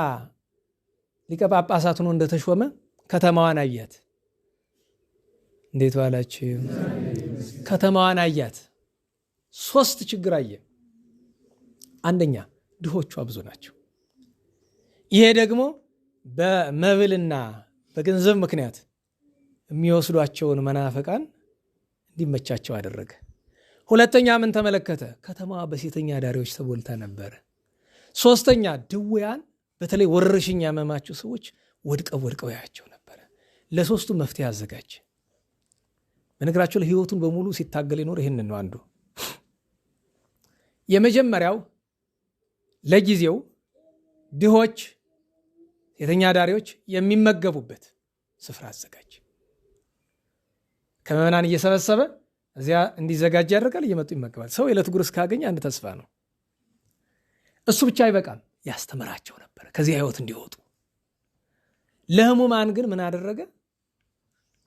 ሊቀ ጳጳሳት ሆኖ እንደተሾመ ከተማዋን አያት። እንዴት ዋላችሁ? ከተማዋን አያት። 3 ችግር አየ። አንደኛ ድሆቿ ብዙ ናቸው። ይሄ ደግሞ በመብልና በገንዘብ ምክንያት የሚወስዷቸውን መናፍቃን እንዲመቻቸው አደረገ። 2 ምን ተመለከተ? ከተማዋ በሴተኛ ዳሪዎች ተሞልታ ነበረ። 3 ድውያን በተለይ ወረርሽኝ ያመማቸው ሰዎች ወድቀው ያያቸው ነበረ። ለ3ቱ መፍትሄ አዘጋጀ። በነገራቸው ለህይወቱን በሙሉ ሲታገል ይኖር ይህንን ነው። አንዱ የመጀመሪያው ለጊዜው ድሆች ሴተኛ ዳሪዎች የሚመገቡበት ስፍራ አዘጋጀ። ከምዕመናን እየሰበሰበ እዚያ እንዲዘጋጅ ያደርጋል። እየመጡ ይመገባል። ሰው የዕለት ጉርስ ካገኘ አንድ ተስፋ ነው። እሱ ብቻ አይበቃም፣ ያስተምራቸው ነበር ከዚህ ህይወት እንዲወጡ። ለህሙማን ግን ምን አደረገ?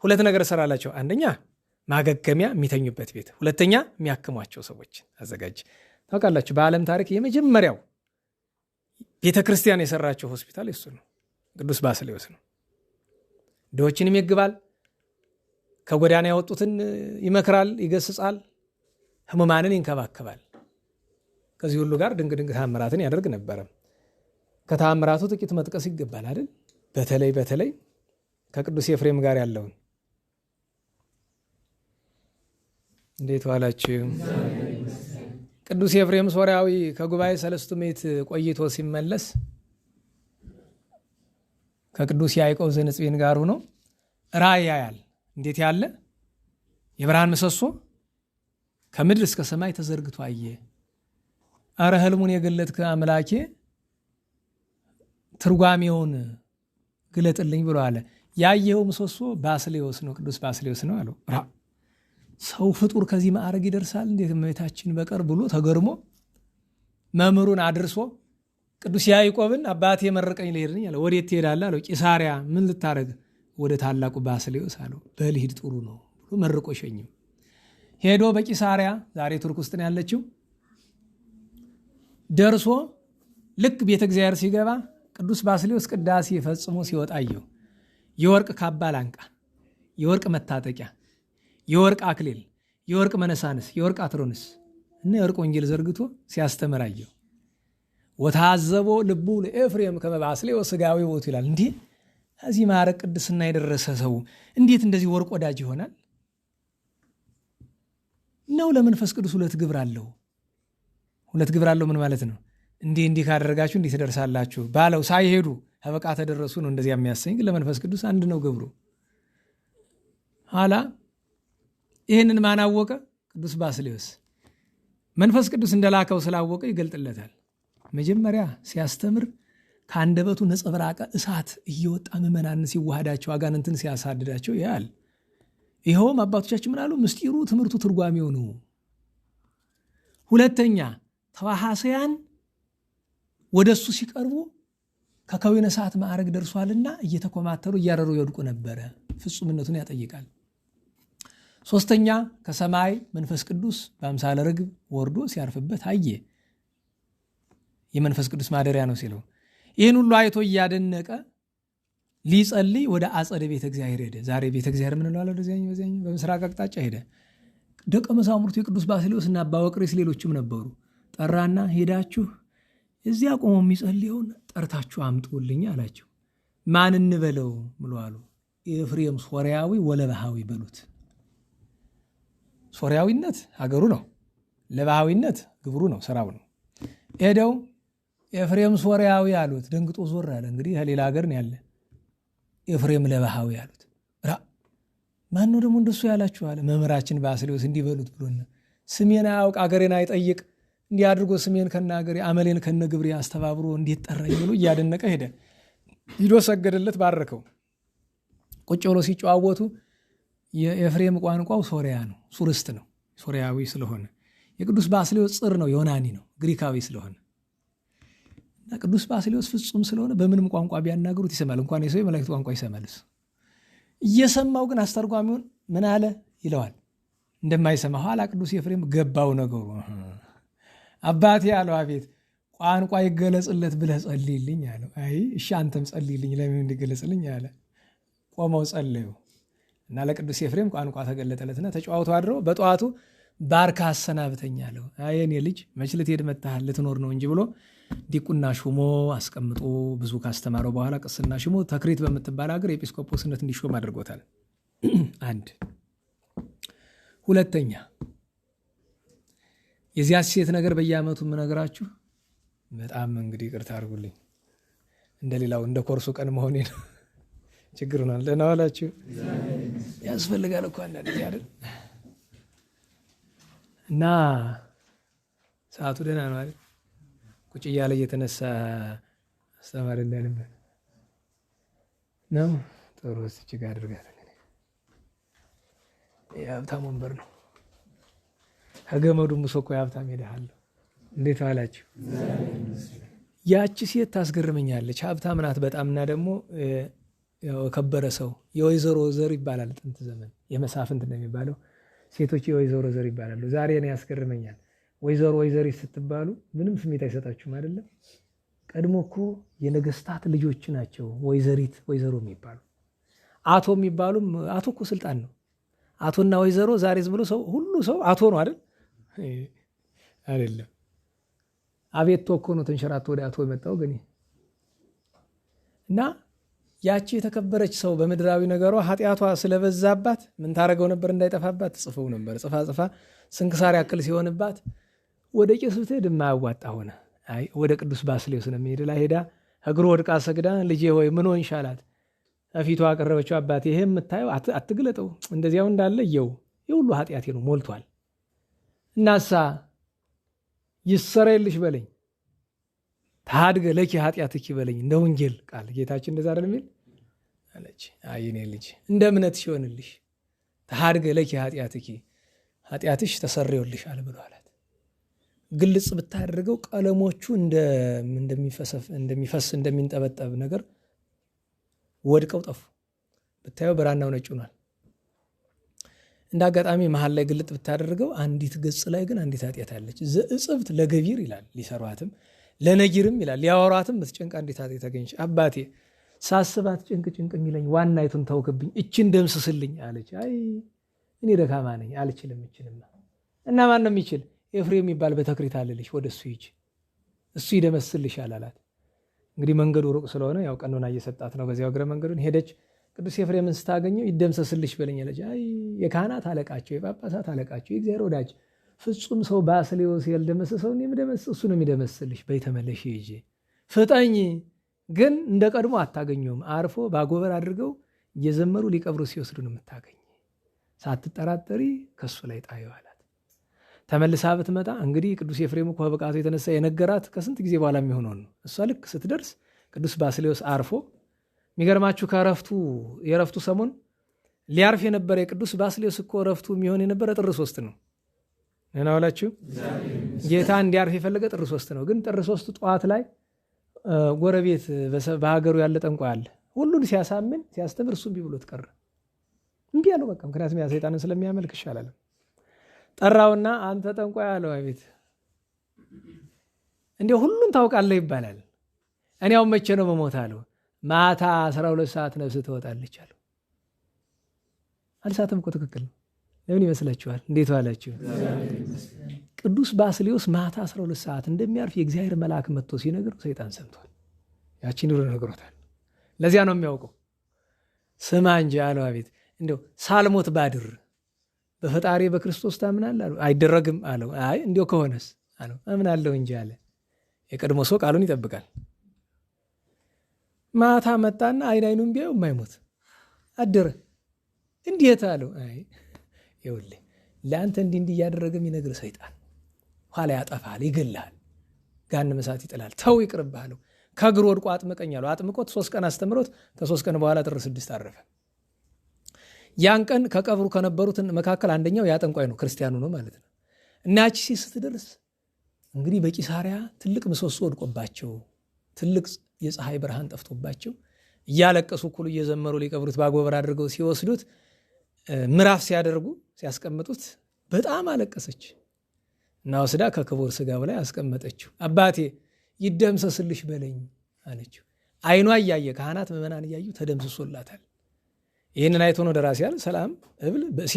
2 ነገር ሰራላቸው። አንደኛ ማገገሚያ የሚተኙበት ቤት፣ 2 የሚያክሟቸው ሰዎች አዘጋጅ። ታውቃላችሁ በዓለም ታሪክ የመጀመሪያው ቤተ ክርስቲያን የሰራቸው ሆስፒታል እሱ ነው፣ ቅዱስ ባስልዮስ ነው። ድሆችን ይመግባል፣ ከጎዳና ያወጡትን ይመክራል፣ ይገስጻል፣ ህሙማንን ይንከባከባል። ከዚህ ሁሉ ጋር ድንቅ ድንቅ ተአምራትን ያደርግ ነበረ። ከተአምራቱ ጥቂት መጥቀስ ይገባል አይደል? በተለይ ከቅዱስ ኤፍሬም ጋር ያለውን እንዴት ዋላችሁ? ቅዱስ ኤፍሬም ሶርያዊ ከጉባኤ ሰለስቱ ምዕት ቆይቶ ሲመለስ ከቅዱስ ያዕቆብ ዘንጽቤን ጋር ሆኖ ራእይ ያያል። እንዴት ያለ የብርሃን ምሰሶ ከምድር እስከ ሰማይ ተዘርግቶ አየ። አረ ህልሙን የገለጥክ አምላኬ ትርጓሜውን ግለጥልኝ ብሎ አለ። ያየው ምሰሶ ባስልዮስ ነው፣ ቅዱስ ባስልዮስ ነው አለው። ሰው ፍጡር ከዚህ ማዕረግ ይደርሳል እንዴት እመቤታችን በቀር ብሎ ተገርሞ መምህሩን አድርሶ ቅዱስ ያዕቆብን አባቴ መረቀኝ ልሄድ ነኝ አለ። ወዴት ትሄዳለህ አለው። ቂሳሪያ። ምን ልታረግ? ወደ ታላቁ ባስልዮስ አለው። በልሂድ ጥሩ ነው ብሎ መርቆ ሸኘው። ሄዶ በቂሳሪያ ዛሬ ቱርክ ውስጥ ነው ያለችው ደርሶ ልክ ቤተ እግዚአብሔር ሲገባ ቅዱስ ባስልዮስ ቅዳሴ ፈጽሞ ሲወጣ አየው። የወርቅ ካባ ላንቃ፣ የወርቅ መታጠቂያ፣ የወርቅ አክሊል፣ የወርቅ መነሳንስ፣ የወርቅ አትሮንስ እና የወርቅ ወንጌል ዘርግቶ ሲያስተምር አየው። ወታዘቦ ልቡ ለኤፍሬም ከመ ባስልዮስ ሥጋዊ ቦቱ ይላል። እንዲህ ከዚህ ማዕረግ ቅድስና የደረሰ ሰው እንዴት እንደዚህ ወርቅ ወዳጅ ይሆናል? ነው ለመንፈስ ቅዱስ ሁለት ግብር አለው። ሁለት ግብር አለው ምን ማለት ነው? እንዲህ ካደረጋችሁ እንዲህ ትደርሳላችሁ ባለው ሳይሄዱ በቃ ተደረሱ ነው እንደዚህ የሚያሰኝ። ግን ለመንፈስ ቅዱስ አንድ ነው ግብሩ። ኋላ ይህንን ማን አወቀ? ቅዱስ ባስልዮስ። መንፈስ ቅዱስ እንደላከው ስላወቀ ይገልጥለታል። መጀመሪያ ሲያስተምር ከአንደበቱ ነጸብራቀ እሳት እየወጣ ምዕመናንን ሲዋሃዳቸው፣ አጋንንትን ሲያሳድዳቸው ያል። ይኸውም አባቶቻችን ምን አሉ? ምስጢሩ ትምህርቱ ትርጓሜው ነው። ሁለተኛ ተዋሃሰያን ወደ እሱ ሲቀርቡ ከከዊነ ሰዓት ማዕረግ ደርሷልና እየተኮማተሩ እያረሩ ይወድቁ ነበረ። ፍጹምነቱን ያጠይቃል። ሶስተኛ ከሰማይ መንፈስ ቅዱስ በአምሳለ ርግብ ወርዶ ሲያርፍበት አየ። የመንፈስ ቅዱስ ማደሪያ ነው ሲለው ይህን ሁሉ አይቶ እያደነቀ ሊጸልይ ወደ አጸደ ቤተ እግዚአብሔር ሄደ። ዛሬ ቤተ እግዚአብሔር ምን እንለዋለን? በዚያኛው በምስራቅ አቅጣጫ ሄደ። ደቀ መዛሙርቱ የቅዱስ ባስልዮስ እና አባ ወቅሬስ ሌሎችም ነበሩ። ጠራና ሄዳችሁ እዚያ ቆሞ የሚጸልየውን ጠርታችሁ አምጡልኝ አላቸው። ማን እንበለው ብሎ አሉ። ኤፍሬም ሶርያዊ ወለባሃዊ በሉት። ሶርያዊነት ሀገሩ ነው፣ ለባሃዊነት ግብሩ ነው፣ ስራው ነው። ሄደው ኤፍሬም ሶርያዊ አሉት። ደንግጦ ዞር አለ። እንግዲህ ከሌላ ሀገር ነው ያለ። ኤፍሬም ለባሃዊ አሉት። ማን ነው ደግሞ እንደሱ ያላችሁ አለ። መምህራችን ባስልዮስ እንዲበሉት ብሎና ስሜን አያውቅ አገሬን አይጠይቅ እንዲህ አድርጎ ስሜን ከናገሬ አመሌን ከነግብሬ አስተባብሮ እንዴት ጠራኝ ብሎ እያደነቀ ሄደ። ሂዶ ሰገደለት፣ ባረከው። ቁጭ ብሎ ሲጨዋወቱ የኤፍሬም ቋንቋው ሶሪያ ነው፣ ሱርስት ነው፣ ሶሪያዊ ስለሆነ። የቅዱስ ባስልዮስ ጽር ነው፣ ዮናኒ ነው፣ ግሪካዊ ስለሆነ እና ቅዱስ ባስልዮስ ፍጹም ስለሆነ በምንም ቋንቋ ቢያናገሩት ይሰማል። እንኳን የሰው የመላእክት ቋንቋ ይሰማል። እየሰማው ግን አስተርጓሚውን ምን አለ ይለዋል እንደማይሰማ። ኋላ ቅዱስ ኤፍሬም ገባው ነገሩ። አባቴ አለው። አቤት። ቋንቋ ይገለጽለት ብለህ ጸልይልኝ አለው። አይ እሺ አንተም ጸልይልኝ ለምን እንዲገለጽልኝ አለ። ቆመው ጸለዩ እና ለቅዱስ ኤፍሬም ቋንቋ ተገለጠለትና ተጫዋቱ አድረው በጠዋቱ ባርካ አሰናብተኝ አለው። አይ እኔ ልጅ መች ልትሄድ መጥተሃል? ልትኖር ነው እንጂ ብሎ ዲቁና ሹሞ አስቀምጦ ብዙ ካስተማረው በኋላ ቅስና ሹሞ ተክሪት በምትባል ሀገር ኤጲስቆጶስነት እንዲሾም አድርጎታል። አንድ ሁለተኛ የዚያ ሴት ነገር በየዓመቱ የምነግራችሁ በጣም እንግዲህ ይቅርታ አድርጉልኝ፣ እንደሌላው እንደ ኮርሱ ቀን መሆኔ ነው። ችግር ነው። ደህና ዋላችሁ። ያስፈልጋል እኮ አንዳንድ ጊዜ አይደል? እና ሰዓቱ ደህና ነው አይደል? ቁጭ እያለ እየተነሳ አስተማሪ እንዳልበት ነው። ጥሩ እጅግ አድርጋለሁ። የሀብታም ወንበር ነው። ከገመዱም እኮ የሀብታም ሄደሃለሁ። እንዴት ዋላችሁ? ያቺ ሴት ታስገርመኛለች። ሀብታም ናት በጣም እና ደግሞ የከበረ ሰው የወይዘሮ ዘር ይባላል። ጥንት ዘመን የመሳፍንት ነው የሚባለው። ሴቶች የወይዘሮ ዘር ይባላሉ። ዛሬ ነው ያስገርመኛል። ወይዘሮ ወይዘሪት ስትባሉ ምንም ስሜት አይሰጣችሁም አይደለም? ቀድሞ እኮ የነገስታት ልጆች ናቸው ወይዘሪት ወይዘሮ የሚባሉ። አቶ የሚባሉም አቶ እኮ ስልጣን ነው። አቶና ወይዘሮ ዛሬ ዝም ብሎ ሰው ሁሉ ሰው አቶ ነው አይደል? አይደለም። አቤቶ እኮ ነው ተንሸራቶ ወደ አቶ የመጣው ግን እና ያቺ የተከበረች ሰው በምድራዊ ነገሯ ኃጢአቷ ስለበዛባት ምን ታደርገው ነበር? እንዳይጠፋባት ጽፈው ነበር። ጽፋ ስንክሳር ያክል ሲሆንባት ወደ ቄስ ብትሄድ የማያዋጣ ሆነ። አይ ወደ ቅዱስ ባስልዮስ ነው የሚሄድ። ላይ ሄዳ እግሩ ወድቃ ሰግዳ ልጄ ሆይ ምን ሆንሽ አላት። ፊቷ አቀረበችው። አባቴ ይሄ የምታየው አትግለጠው፣ እንደዚያው እንዳለ የው የሁሉ ኃጢአቴ ነው ሞልቷል። እናሳ ይሰረይልሽ በለኝ ታድገ ለኪ ኃጢአትኪ በለኝ እንደ ወንጌል ቃል ጌታችን እንደዛ አይደል የሚል አለች። አይ እኔ ልጅ እንደ እምነትሽ ይሆንልሽ ታድገ ለኪ ኃጢአትኪ ኃጢአትሽ ተሰርዮልሻል ብሎ አላት። ግልጽ ብታደርገው ቀለሞቹ እንደሚፈስ እንደሚንጠበጠብ ነገር ወድቀው ጠፉ። ብታየው ብራናው ነጭ ሆኗል። እንደ አጋጣሚ መሀል ላይ ግልጥ ብታደርገው አንዲት ገጽ ላይ ግን አንዲት ኃጢአት አለች። ዘእጽብት ለገቢር ይላል ሊሰሯትም ለነጊርም ይላል ሊያወሯትም ብትጨንቅ አንዲት ኃጢአት ተገኘች። አባቴ ሳስባት ጭንቅ የሚለኝ ዋናይቱን ተውክብኝ፣ እችን ደምስስልኝ አለች። አይ እኔ ደካማ ነኝ አልችልም። እችንማ እና ማን ነው የሚችል? ኤፍሬም የሚባል በተክሪት አለልሽ፣ ወደ እሱ ሂጂ፣ እሱ ይደመስልሻል አላት። እንግዲህ መንገዱ ሩቅ ስለሆነ ያው ቀኖና እየሰጣት ነው። በዚያው እግረ መንገዱን ሄደች። ቅዱስ ኤፍሬምን ስታገኘው ይደምሰስልሽ በለኝ አለች። አይ የካህናት አለቃቸው የጳጳሳት አለቃቸው የእግዚአብሔር ወዳጅ ፍጹም ሰው ባስልዮስ ያልደመሰሰው እሱ ነው የሚደመስልሽ። በይተመለሽ ሂጂ፣ ፍጠኝ። ግን እንደ ቀድሞ አታገኘውም። አርፎ ባጎበር አድርገው እየዘመሩ ሊቀብሩ ሲወስዱ ነው የምታገኝ። ሳትጠራጠሪ ከሱ ላይ ጣዩ አላት። ተመልሳ ብትመጣ እንግዲህ ቅዱስ ኤፍሬም እኮ በብቃቱ የተነሳ የነገራት ከስንት ጊዜ በኋላ የሚሆነውን ነው። እሷ ልክ ስትደርስ ቅዱስ ባስልዮስ አርፎ፣ የሚገርማችሁ የረፍቱ ሰሞን ሊያርፍ የነበረ የቅዱስ ባስልዮስ እኮ ረፍቱ የሚሆን የነበረ ጥር 3 ነው። እናውላችሁ ጌታ እንዲያርፍ የፈለገ ጥር 3 ነው። ግን ጥር 3 ጠዋት ላይ ጎረቤት በሀገሩ ያለ ጠንቋይ አለ። ሁሉን ሲያሳምን ሲያስተምር እሱ እምቢ ብሎት ቀረ። እምቢ አለው በቃ። ምክንያቱም ያ ሰይጣንን ስለሚያመልክ ይሻላል። ጠራውና አንተ ጠንቋይ አለው። አቤት እንዲያው ሁሉን ታውቃለህ ይባላል። እኔ አሁን መቼ ነው መሞት አለው። ማታ 12 ሰዓት ነፍስ ትወጣለች አለው። አልሳተም እኮ ትክክል ነው። ለምን ይመስላችኋል? እንዴት ዋላችሁ? ቅዱስ ባስልዮስ ማታ 12 ሰዓት እንደሚያርፍ የእግዚአብሔር መልአክ መጥቶ ሲነግረው ሰይጣን ሰምቷል። ያቺን ይሮ ነግሮታል። ለዚያ ነው የሚያውቀው። ስማ እንጂ አለው። አቤት እንዲያው ሳልሞት ባድር በፈጣሪ በክርስቶስ ታምናለህ አለው። አይደረግም አለው። አይ እንዲያው ከሆነስ አለው። አምናለሁ እንጂ አለ። የቀድሞ ሰው ቃሉን ይጠብቃል። ማታ መጣና አይኑን ቢያዩ የማይሞት አደረ። እንዴት አለው። አይ ይኸውልህ ለአንተ እንዲህ እያደረገ የሚነግር ሰይጣን ኋላ ያጠፋል፣ ይገልሃል፣ ገሃነመ እሳት ይጥላል። ተው ይቅርብህ አለው። ከእግሩ ወድቆ አጥምቀኝ አለው። አጥምቆት 3 ቀን አስተምሮት ከ3 ቀን በኋላ ጥር 6 አረፈ። ያን ቀን ከቀብሩ ከነበሩት መካከል አንደኛው ያ ጠንቋይ ነው፣ ክርስቲያኑ ነው ማለት ነው። እና ያቺ ሴት ስትደርስ እንግዲህ በቂሳሪያ ትልቅ ምሰሶ ወድቆባቸው ትልቅ የፀሐይ ብርሃን ጠፍቶባቸው እያለቀሱ እኩል እየዘመሩ ሊቀብሩት ባጎበር አድርገው ሲወስዱት ምዕራፍ ሲያደርጉ ሲያስቀምጡት በጣም አለቀሰች እና ወስዳ ከክቡር ስጋው ላይ አስቀመጠችው። አባቴ ይደምሰስልሽ በለኝ አለችው። አይኗ እያየ ካህናት ምዕመናን እያዩ ተደምስሶላታል። ይህንን አይቶ ነው ደራሲ ያለ ሰላም እብል በሲ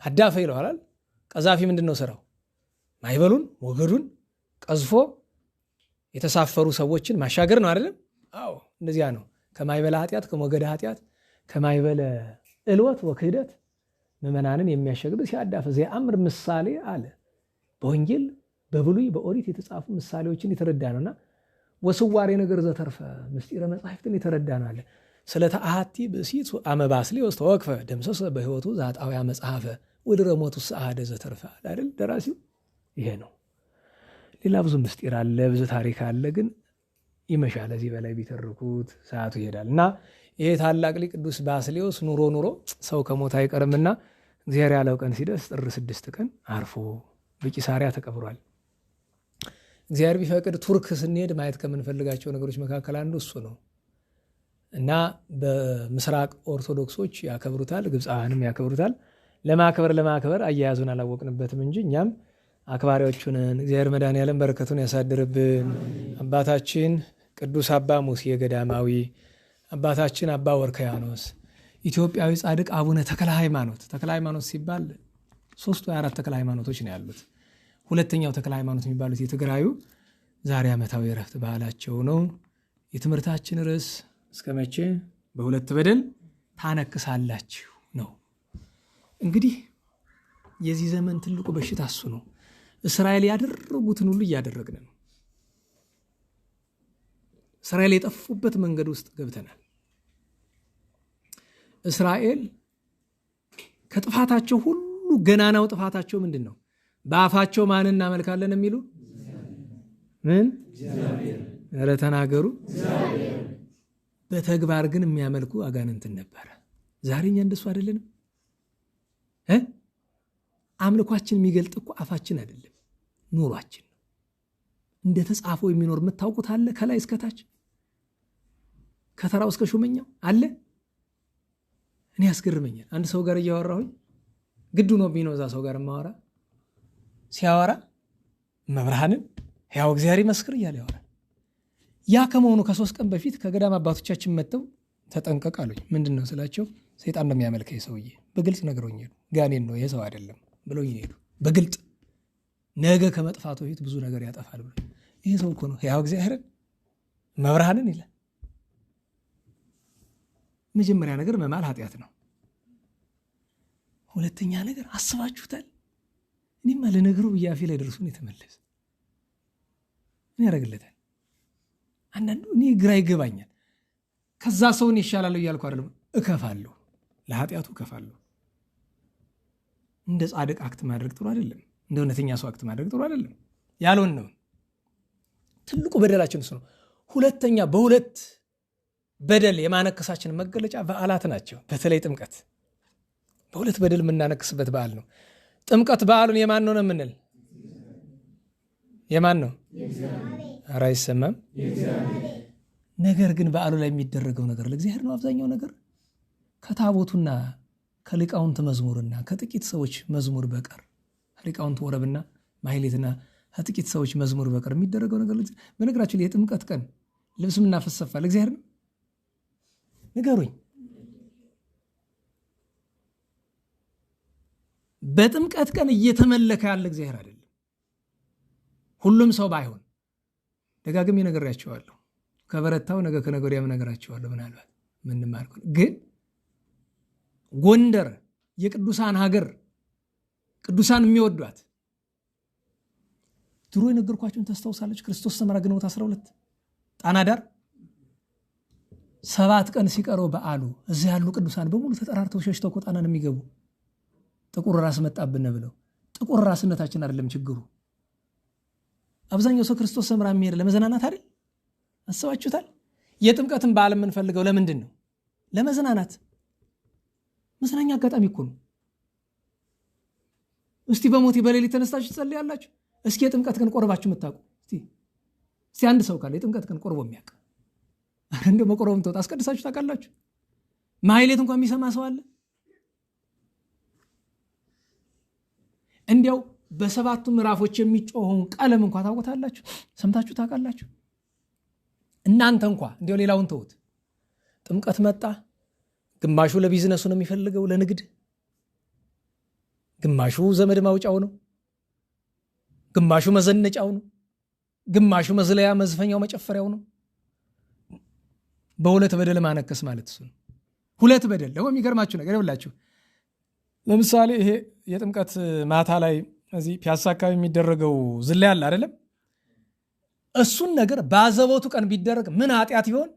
ሀዳፈ ይለዋል። ቀዛፊ ምንድን ነው ስራው? ማይበሉን ሞገዱን ቀዝፎ የተሳፈሩ ሰዎችን ማሻገር ነው አይደለም? አዎ እንደዚያ ነው። ከማይበለ ኃጢአት ከሞገደ ኃጢአት ከማይበለ እልወት ወክህደት ምዕመናንን የሚያሻግር ሲያዳፈ ዘያአምር ምሳሌ አለ። በወንጌል በብሉይ በኦሪት የተጻፉ ምሳሌዎችን የተረዳ ነውና ወስዋሬ ነገር ዘተርፈ ምስጢረ መጻሕፍትን የተረዳ ነው አለ። ስለተ አሐቲ ብእሲት አመ ባስልዮስ ተወክፈ ደምሰሰ በሕይወቱ ዛጣውያ መጽሐፈ ወድረ ሞቱ ሰዓደ ዘተርፈ አይደል ደራሲው። ይሄ ነው። ሌላ ብዙ ምስጢር አለ፣ ብዙ ታሪክ አለ። ግን ይመሻል። እዚህ በላይ ቢተርኩት ሰዓቱ ይሄዳል እና ይሄ ታላቅ ሊቅ ቅዱስ ባስልዮስ ኑሮ ሰው ከሞት አይቀርምና እግዚአብሔር ያለው ቀን ሲደርስ ጥር 6 ቀን አርፎ በቂሳሪያ ተቀብሯል። እግዚአብሔር ቢፈቅድ ቱርክ ስንሄድ ማየት ከምንፈልጋቸው ነገሮች መካከል አንዱ እሱ ነው እና በምስራቅ ኦርቶዶክሶች ያከብሩታል፣ ግብፃውያንም ያከብሩታል። ለማክበር አያያዙን አላወቅንበትም እንጂ እኛም አክባሪዎቹ ነን። እግዚአብሔር መድኃኔዓለም በረከቱን ያሳድርብን። አባታችን ቅዱስ አባ ሙሴ ገዳማዊ፣ አባታችን አባ ወርክያኖስ፣ ኢትዮጵያዊ ጻድቅ አቡነ ተክለ ሃይማኖት። ተክለ ሃይማኖት ሲባል 3 ወይ 4 ተክለ ሃይማኖቶች ነው ያሉት። ሁለተኛው ተክለ ሃይማኖት የሚባሉት የትግራዩ ዛሬ ዓመታዊ ዕረፍት በዓላቸው ነው። የትምህርታችን ርዕስ እስከ መቼ በሁለት በደል ታነክሳላችሁ ነው። እንግዲህ የዚህ ዘመን ትልቁ በሽታ እሱ ነው። እስራኤል ያደረጉትን ሁሉ እያደረግን ነው። እስራኤል የጠፉበት መንገድ ውስጥ ገብተናል። እስራኤል ከጥፋታቸው ሁሉ ገናናው ጥፋታቸው ምንድን ነው? በአፋቸው ማንን እናመልካለን የሚሉ ምን? ኧረ ተናገሩ። በተግባር ግን የሚያመልኩ አጋንንትን ነበረ። ዛሬኛ እንደሱ አይደለንም። አምልኳችን የሚገልጥ እኮ አፋችን አይደለም፣ ኑሯችን ነው። እንደተጻፈው የሚኖር የምታውቁት አለ? ከላይ እስከታች ከተራው እስከ ሹመኛው አለ? እኔ ያስገርመኛል። አንድ ሰው ጋር እያወራሁኝ ግዱ ነው ቢኖ እዛ ሰው ጋር ማወራ ሲያወራ መብርሃንን ያው እግዚአብሔር ይመስክር እያለ ያወራል። ያ ከመሆኑ ከ3 ቀን በፊት ከገዳም አባቶቻችን መጥተው ተጠንቀቅ አሉኝ። ምንድን ነው ስላቸው ሰይጣን ነው የሚያመልከው ሰውዬ በግልጽ ነገሮኝ ሄዱ። ጋኔን ነው የሰው አይደለም ብለውኝ ሄዱ በግልጽ። ነገ ከመጥፋቱ በፊት ብዙ ነገር ያጠፋል ብሎ ይሄ ሰው እኮ ነው ያው እግዚአብሔርን መብርሃንን ይላል። መጀመሪያ ነገር መማል ኃጢአት ነው። ሁለተኛ ነገር አስባችሁታል? እኔማ ለነገሩ ብያፊ ላይ ደርሱን የተመለሰ እኔ ያደርግለታል። አንዳንዱ እኔ ግራ ይገባኛል። ከዛ ሰውን ይሻላል እያልኩ አይደለም፣ እከፋለሁ፣ ለኃጢአቱ እከፋለሁ። እንደ ጻድቅ አክት ማድረግ ጥሩ አይደለም። እንደ እውነተኛ ሰው አክት ማድረግ ጥሩ አይደለም። ያልሆን ነው ትልቁ በደላችን እሱ ነው። ሁለተኛ በሁለት በደል የማነከሳችን መገለጫ በዓላት ናቸው። በተለይ ጥምቀት በሁለት በደል የምናነክስበት በዓል ነው። ጥምቀት በዓሉን የማን ነው የምንል? የማን ነው? ኧረ አይሰማም። ነገር ግን በዓሉ ላይ የሚደረገው ነገር ለእግዚአብሔር ነው። አብዛኛው ነገር ከታቦቱና ከሊቃውንት መዝሙርና ከጥቂት ሰዎች መዝሙር በቀር ሊቃውንት ወረብና ማህሌትና ከጥቂት ሰዎች መዝሙር በቀር የሚደረገው ነገር በነገራችን ላይ የጥምቀት ቀን ልብስ ምናፈሰፋ ለእግዚአብሔር ነው? ንገሩኝ። በጥምቀት ቀን እየተመለከ ያለ እግዚአብሔር አይደለም። ሁሉም ሰው ባይሆን ደጋግሜ ነግሬያቸዋለሁ። ከበረታው ነገ ከነገ ወዲያም ነግራቸዋለሁ። ምናልባት ምንም አልኩኝ። ግን ጎንደር የቅዱሳን ሀገር፣ ቅዱሳን የሚወዷት ድሮ የነገርኳችሁን ታስታውሳለች። ክርስቶስ ሰምራ ግንቦት 12 ጣና ዳር 7 ቀን ሲቀረው በዓሉ እዚህ ያሉ ቅዱሳን በሙሉ ተጠራርተው ሸሽተው ጣናን የሚገቡ ጥቁር ራስ መጣብን ብለው። ጥቁር ራስነታችን አይደለም ችግሩ። አብዛኛው ሰው ክርስቶስ ሰምራ የሚሄድ ለመዝናናት አይደል? አስባችሁታል? የጥምቀትን በዓል የምንፈልገው ለምንድን ነው? ለመዝናናት። መዝናኛ አጋጣሚ እኮ ነው። እስቲ በሞቴ በሌሊት ተነስታችሁ ትጸልያላችሁ? እስኪ የጥምቀት ቀን ቆርባችሁ የምታውቁ እስቲ አንድ ሰው ካለ የጥምቀት ቀን ቆርቦ የሚያውቅ እንደው መቆረብም ተውት አስቀድሳችሁ ታውቃላችሁ? ማህሌት እንኳን የሚሰማ ሰው አለ? እንዲያው በ7ቱ ምዕራፎች የሚጮኸውን ቀለም እንኳን ታውቁታላችሁ? ሰምታችሁ ታውቃላችሁ? እናንተ እንኳን እንዲያው ሌላውን ተውት። ጥምቀት መጣ፣ ግማሹ ለቢዝነሱ ነው የሚፈልገው ለንግድ፣ ግማሹ ዘመድ ማውጫው ነው፣ ግማሹ መዘነጫው ነው፣ ግማሹ መዝለያ መዝፈኛው መጨፈሪያው ነው። በሁለት በደል ማነከስ ማለት እሱ ነው። ሁለት በደል ደግሞ የሚገርማችሁ ነገር ይብላችሁ። ለምሳሌ ይሄ የጥምቀት ማታ ላይ እዚህ ፒያሳ አካባቢ የሚደረገው ዝላይ አለ አይደለም? እሱን ነገር በአዘቦቱ ቀን ቢደረግ ምን ኃጢአት ይሆን?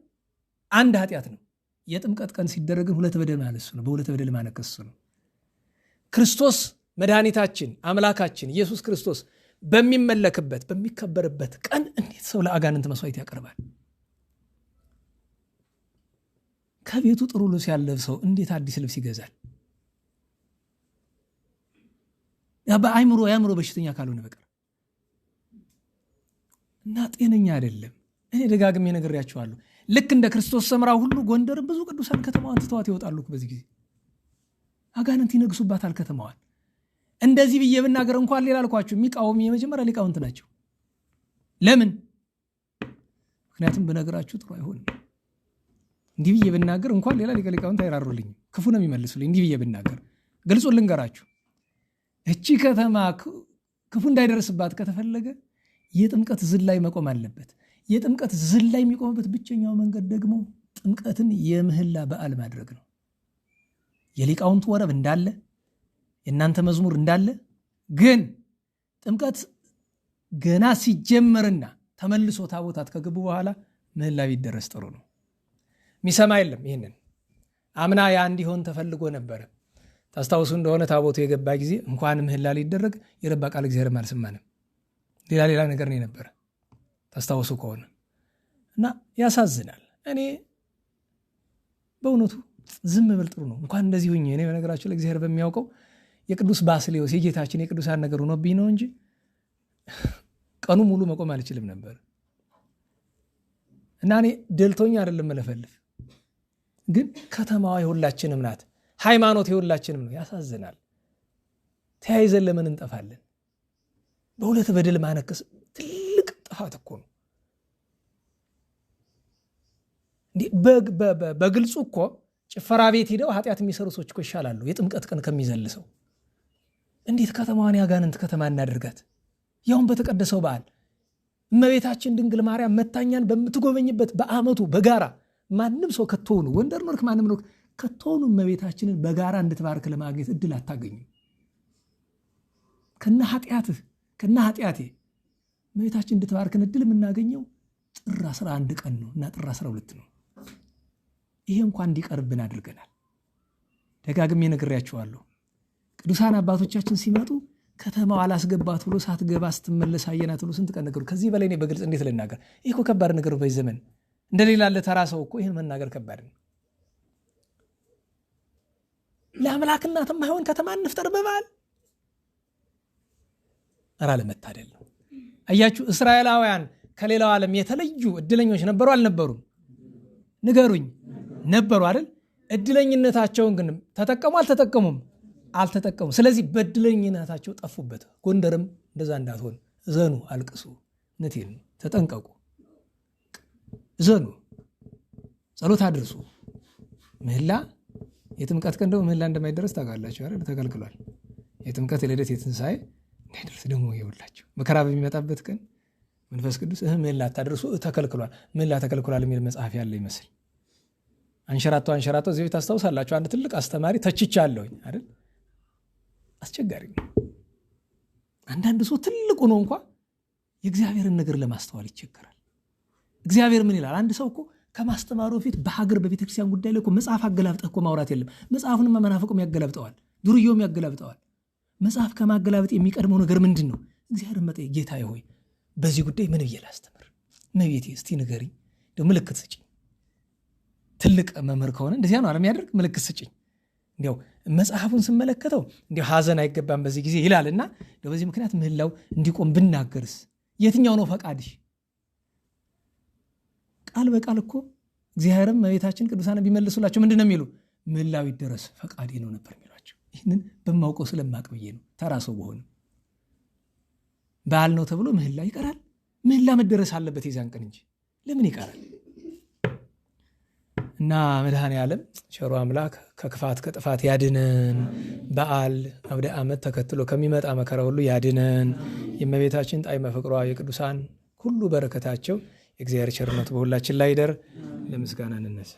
አንድ ኃጢአት ነው። የጥምቀት ቀን ሲደረግ ሁለት በደል ማለት እሱ ነው። በሁለት በደል ማነከስ እሱ ነው። ክርስቶስ መድኃኒታችን አምላካችን ኢየሱስ ክርስቶስ በሚመለክበት በሚከበርበት ቀን እንዴት ሰው ለአጋንንት መስዋዕት ያቀርባል? ከቤቱ ጥሩ ልብስ ያለብሰው እንዴት አዲስ ልብስ ይገዛል? የአእምሮ በሽተኛ ካልሆነ በቀር እና ጤነኛ አይደለም። እኔ ደጋግሜ ነግሬያቸዋለሁ። ልክ እንደ ክርስቶስ ሰምራ ሁሉ ጎንደር ብዙ ቅዱሳን ከተማዋን ትተዋት ይወጣሉ በዚህ ጊዜ። አጋንንት ይነግሱባታል ከተማዋን። እንደዚህ ብዬ ብናገር እንኳን ሌላ አልኳችሁ የሚቃወሙ የመጀመሪያ ሊቃውንት ናቸው። ለምን? ምክንያቱም ብነግራችሁ ጥሩ አይሆንም። እንዲህ ብዬ ብናገር እንኳን ሌላ ሊቃውንት አይራሩልኝም፣ ክፉ ነው የሚመልሱልኝ። እንዲህ ብዬ ብናገር ግልጹን ልንገራችሁ፣ እቺ ከተማ ክፉ እንዳይደርስባት ከተፈለገ የጥምቀት ዝላይ መቆም አለበት። የጥምቀት ዝላይ የሚቆምበት ብቸኛው መንገድ ደግሞ ጥምቀትን የምህላ በዓል ማድረግ ነው። የሊቃውንቱ ወረብ እንዳለ የእናንተ መዝሙር እንዳለ፣ ግን ጥምቀት ገና ሲጀመርና ተመልሶ ታቦታት ከገቡ በኋላ ምህላ ቢደረስ ጥሩ ነው። ሚሰማ የለም። ይህንን አምና ያ እንዲሆን ተፈልጎ ነበረ። ታስታውሱ እንደሆነ ታቦቱ የገባ ጊዜ እንኳን ምህላ ሊደረግ የረባ ቃል እግዚአብሔርም አልሰማንም። ሌላ ነገር ነው የነበረ ታስታውሱ ከሆነ እና ያሳዝናል። እኔ በእውነቱ ዝም ብል ጥሩ ነው። እንኳን እንደዚህ ሁኜ እኔ በነገራችሁ ለእግዚአብሔር በሚያውቀው የቅዱስ ባስልዮስ የጌታችን የቅዱሳን ነገር ሆኖብኝ ነው እንጂ ቀኑ ሙሉ መቆም አልችልም ነበር። እና እኔ ደልቶኝ አይደለም መለፈልፍ፣ ግን ከተማዋ የሁላችንም ናት፣ ሃይማኖት የሁላችንም ነው። ያሳዝናል። ተያይዘን ለምን እንጠፋለን? በሁለት በደል ማነከስ ትልቅ ጥፋት እኮ ነው። በግልጹ እኮ ጭፈራ ቤት ሄደው ኃጢአት የሚሰሩ ሰዎች እኮ ይሻላሉ የጥምቀት ቀን ከሚዘልሰው። እንዴት ከተማዋን ያጋንንት ከተማ እናደርጋት? ያውን በተቀደሰው በዓል እመቤታችን ድንግል ማርያም መታኛን በምትጎበኝበት በአመቱ በጋራ ማንም ሰው ከተሆኑ ወንደር ኖርክ ማንም ኖርክ ከተሆኑ እመቤታችንን በጋራ እንድትባርክ ለማግኘት እድል አታገኝም። ከነ ኃጢአቴ እመቤታችን እንድትባርክን እድል የምናገኘው ጥር 11 ቀን ነው እና ጥር 12 ነው። ይሄ እንኳን እንዲቀርብን አድርገናል። ደጋግሜ ነግሬያችኋለሁ። ቅዱሳን አባቶቻችን ሲመጡ ከተማው አላስገባት ብሎ ሳትገባ ስትመለስ አየናት ብሎ ስንት ቀን ነገሩ። ከዚህ በላይ እኔ በግልጽ እንዴት ልናገር? ይሄ እኮ ከባድ ነገር በዚህ ዘመን እንደሌላ ለተራ ሰው እኮ ይሄን መናገር ከባድ ነው። ለአምላክ እናት የማይሆን ከተማ እንፍጠር በበዓል ኧረ ለመታደል ነው። አያችሁ እስራኤላውያን ከሌላው ዓለም የተለዩ እድለኞች ነበሩ አልነበሩም? ንገሩኝ። ነበሩ አይደል? እድለኝነታቸውን ግን ተጠቀሙ አልተጠቀሙም? አልተጠቀሙ። ስለዚህ በእድለኝነታቸው ጠፉበት። ጎንደርም እንደዛ እንዳትሆን እዘኑ፣ አልቅሱ፣ ነቴን ተጠንቀቁ፣ እዘኑ፣ ጸሎት አድርሱ። ምህላ የጥምቀት ቀን ደግሞ ምህላ እንደማይደረስ ታውቃላችሁ አይደል? ተከልክሏል። የጥምቀት የልደት የትንሣኤ እንዳይደርስ ደግሞ ይኸውላችሁ መከራ በሚመጣበት ቀን መንፈስ ቅዱስ ምህላ አታድርሱ ተከልክሏል። ምህላ ተከልክሏል የሚል መጽሐፍ ያለ ይመስል አንሸራቶ እዚህ ቤት ታስታውሳላችሁ። አንድ ትልቅ አስተማሪ ተችቻለሁኝ አይደል? አስቸጋሪ ነው። አንዳንድ ሰው ትልቁ ነው እንኳ የእግዚአብሔርን ነገር ለማስተዋል ይቸገራል። እግዚአብሔር ምን ይላል? አንድ ሰው እኮ ከማስተማሩ በፊት በሀገር በቤተክርስቲያን ጉዳይ ላይ እኮ መጽሐፍ አገላብጠህ እኮ ማውራት የለም። መጽሐፉንም መናፍቁም ያገላብጠዋል፣ ዱርዬውም ያገላብጠዋል። መጽሐፍ ከማገላብጥ የሚቀድመው ነገር ምንድን ነው? እግዚአብሔርን መጠየቅ። ጌታዬ ሆይ በዚህ ጉዳይ ምን ብዬ ላስተምር? እመቤቴ እስቲ ንገሪኝ፣ ምልክት ስጭኝ። ትልቅ መምህር ከሆነ እንደዚያ ነው የሚያደርግ፣ ምልክት ስጭኝ። እንዲያው መጽሐፉን ስመለከተው እንዲያው ሐዘን አይገባም በዚህ ጊዜ ይላልና በዚህ ምክንያት ምህላው እንዲቆም ብናገርስ የትኛው ነው ፈቃድሽ? ቃል በቃል እኮ እግዚአብሔርም እመቤታችን ቅዱሳን ቢመልሱላቸው ምንድን ነው የሚሉ? ምህላው ይደረስ ፈቃዴ ነው ነበር የሚሏቸው። ይህንን በማውቀው ስለማቅ ብዬ ነው። ተራ ሰው በሆነ በዓል ነው ተብሎ ምህላ ይቀራል? ምህላ መደረስ አለበት የዚያን ቀን እንጂ ለምን ይቀራል? እና መድኃኔ ዓለም ቸሩ አምላክ ከክፋት ከጥፋት ያድነን። በዓል አውደ ዓመት ተከትሎ ከሚመጣ መከራ ሁሉ ያድነን። የእመቤታችን ጣዕመ ፍቅሯ የቅዱሳን ሁሉ በረከታቸው የእግዚአብሔር ቸርነቱ በሁላችን ላይ ይደር። ለምስጋና እንነሳ።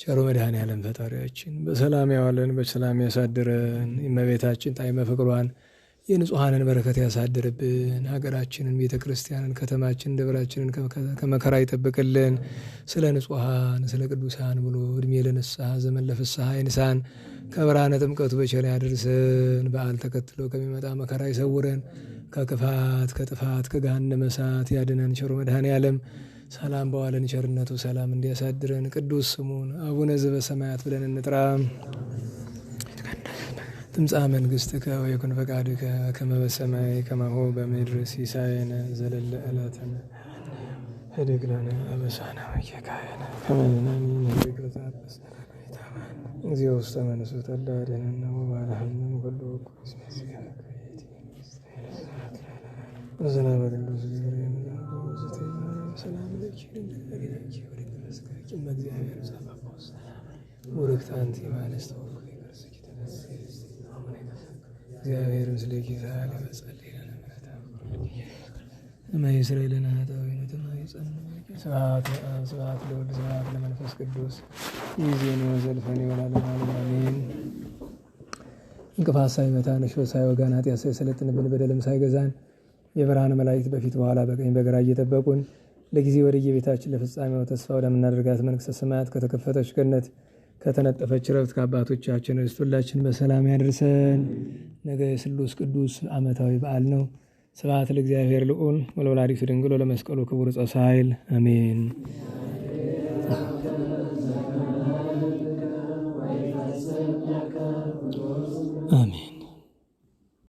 ቸሩ መድኃኔዓለም ፈጣሪያችን በሰላም ያዋለን በሰላም ያሳድረን። እመቤታችን ጣዕመ ፍቅሯን የንጹሐንን በረከት ያሳድርብን። ሀገራችንን፣ ቤተ ክርስቲያንን፣ ከተማችንን፣ ደብራችንን ከመከራ ይጠብቅልን። ስለ ንጹሐን ስለ ቅዱሳን ብሎ ዕድሜ ለንስሐ ዘመን ለፍስሐ ይንሳን። ከብርሃነ ጥምቀቱ በቸር ያደርሰን። በዓል ተከትሎ ከሚመጣ መከራ ይሰውረን። ከክፋት ከጥፋት ከገሃነመ እሳት ያድነን። ቸሩ መድኃኔዓለም ሰላም በዋለን ቸርነቱ ሰላም እንዲያሳድረን ቅዱስ ስሙን አቡነ ዘበሰማያት ብለን እንጥራ። ትምጻእ መንግሥትከ ወይኩን ፈቃድከ ከመ በሰማይ ከማሁ በምድር ሲሳየነ ዘለለ ዕለትነ ኅድግ ለነ አበሳነ ወጌጋየነ ከመ ንሕነኒ ንኅድግ ለዘአበሰ እግዚኦ ውስተ መንሱት እለ አድኅነነ ወባልሐነ ኩሉ እኩይ በሰላም ቅዱስ ገብርኤል ሰላም ለኪ ድንግል ወድንግል በእግዚአብሔር ጸባኦት ቡርክት አንቲ እምአንስት ወፍሬ ከርሥኪ ተፈሥሒ እግዚአብሔር ምስሌኪ ዛሬ በጸልይ ለነ ምሕረተ እማይስረ ለነ ኃጣውኢነ ተማይጸን ስብሐት ለወልድ ስብሐት ለመንፈስ ቅዱስ ይእዜኒ ወዘልፈኒ ወለዓለመ ዓለም አሜን። እንቅፋት ሳይመታን እሾህ ሳይወጋን ኃጢአት ሳይሰለጥንብን በደልም ሳይገዛን የብርሃን መላእክት በፊት በኋላ በቀኝ በግራ እየጠበቁን ለጊዜ ወደ የቤታችን ለፍጻሜው ተስፋ ወደምናደርጋት መንግሥተ ሰማያት ከተከፈተች ገነት ከተነጠፈች ረፍት ከአባቶቻችን ርስት ሁላችን በሰላም ያደርሰን። ነገ የስሉስ ቅዱስ ዓመታዊ በዓል ነው። ስብሐት ለእግዚአብሔር ልዑል ወለወላዲቱ ድንግል ወለመስቀሉ ክቡር ዕፀ ሣህል አሜን።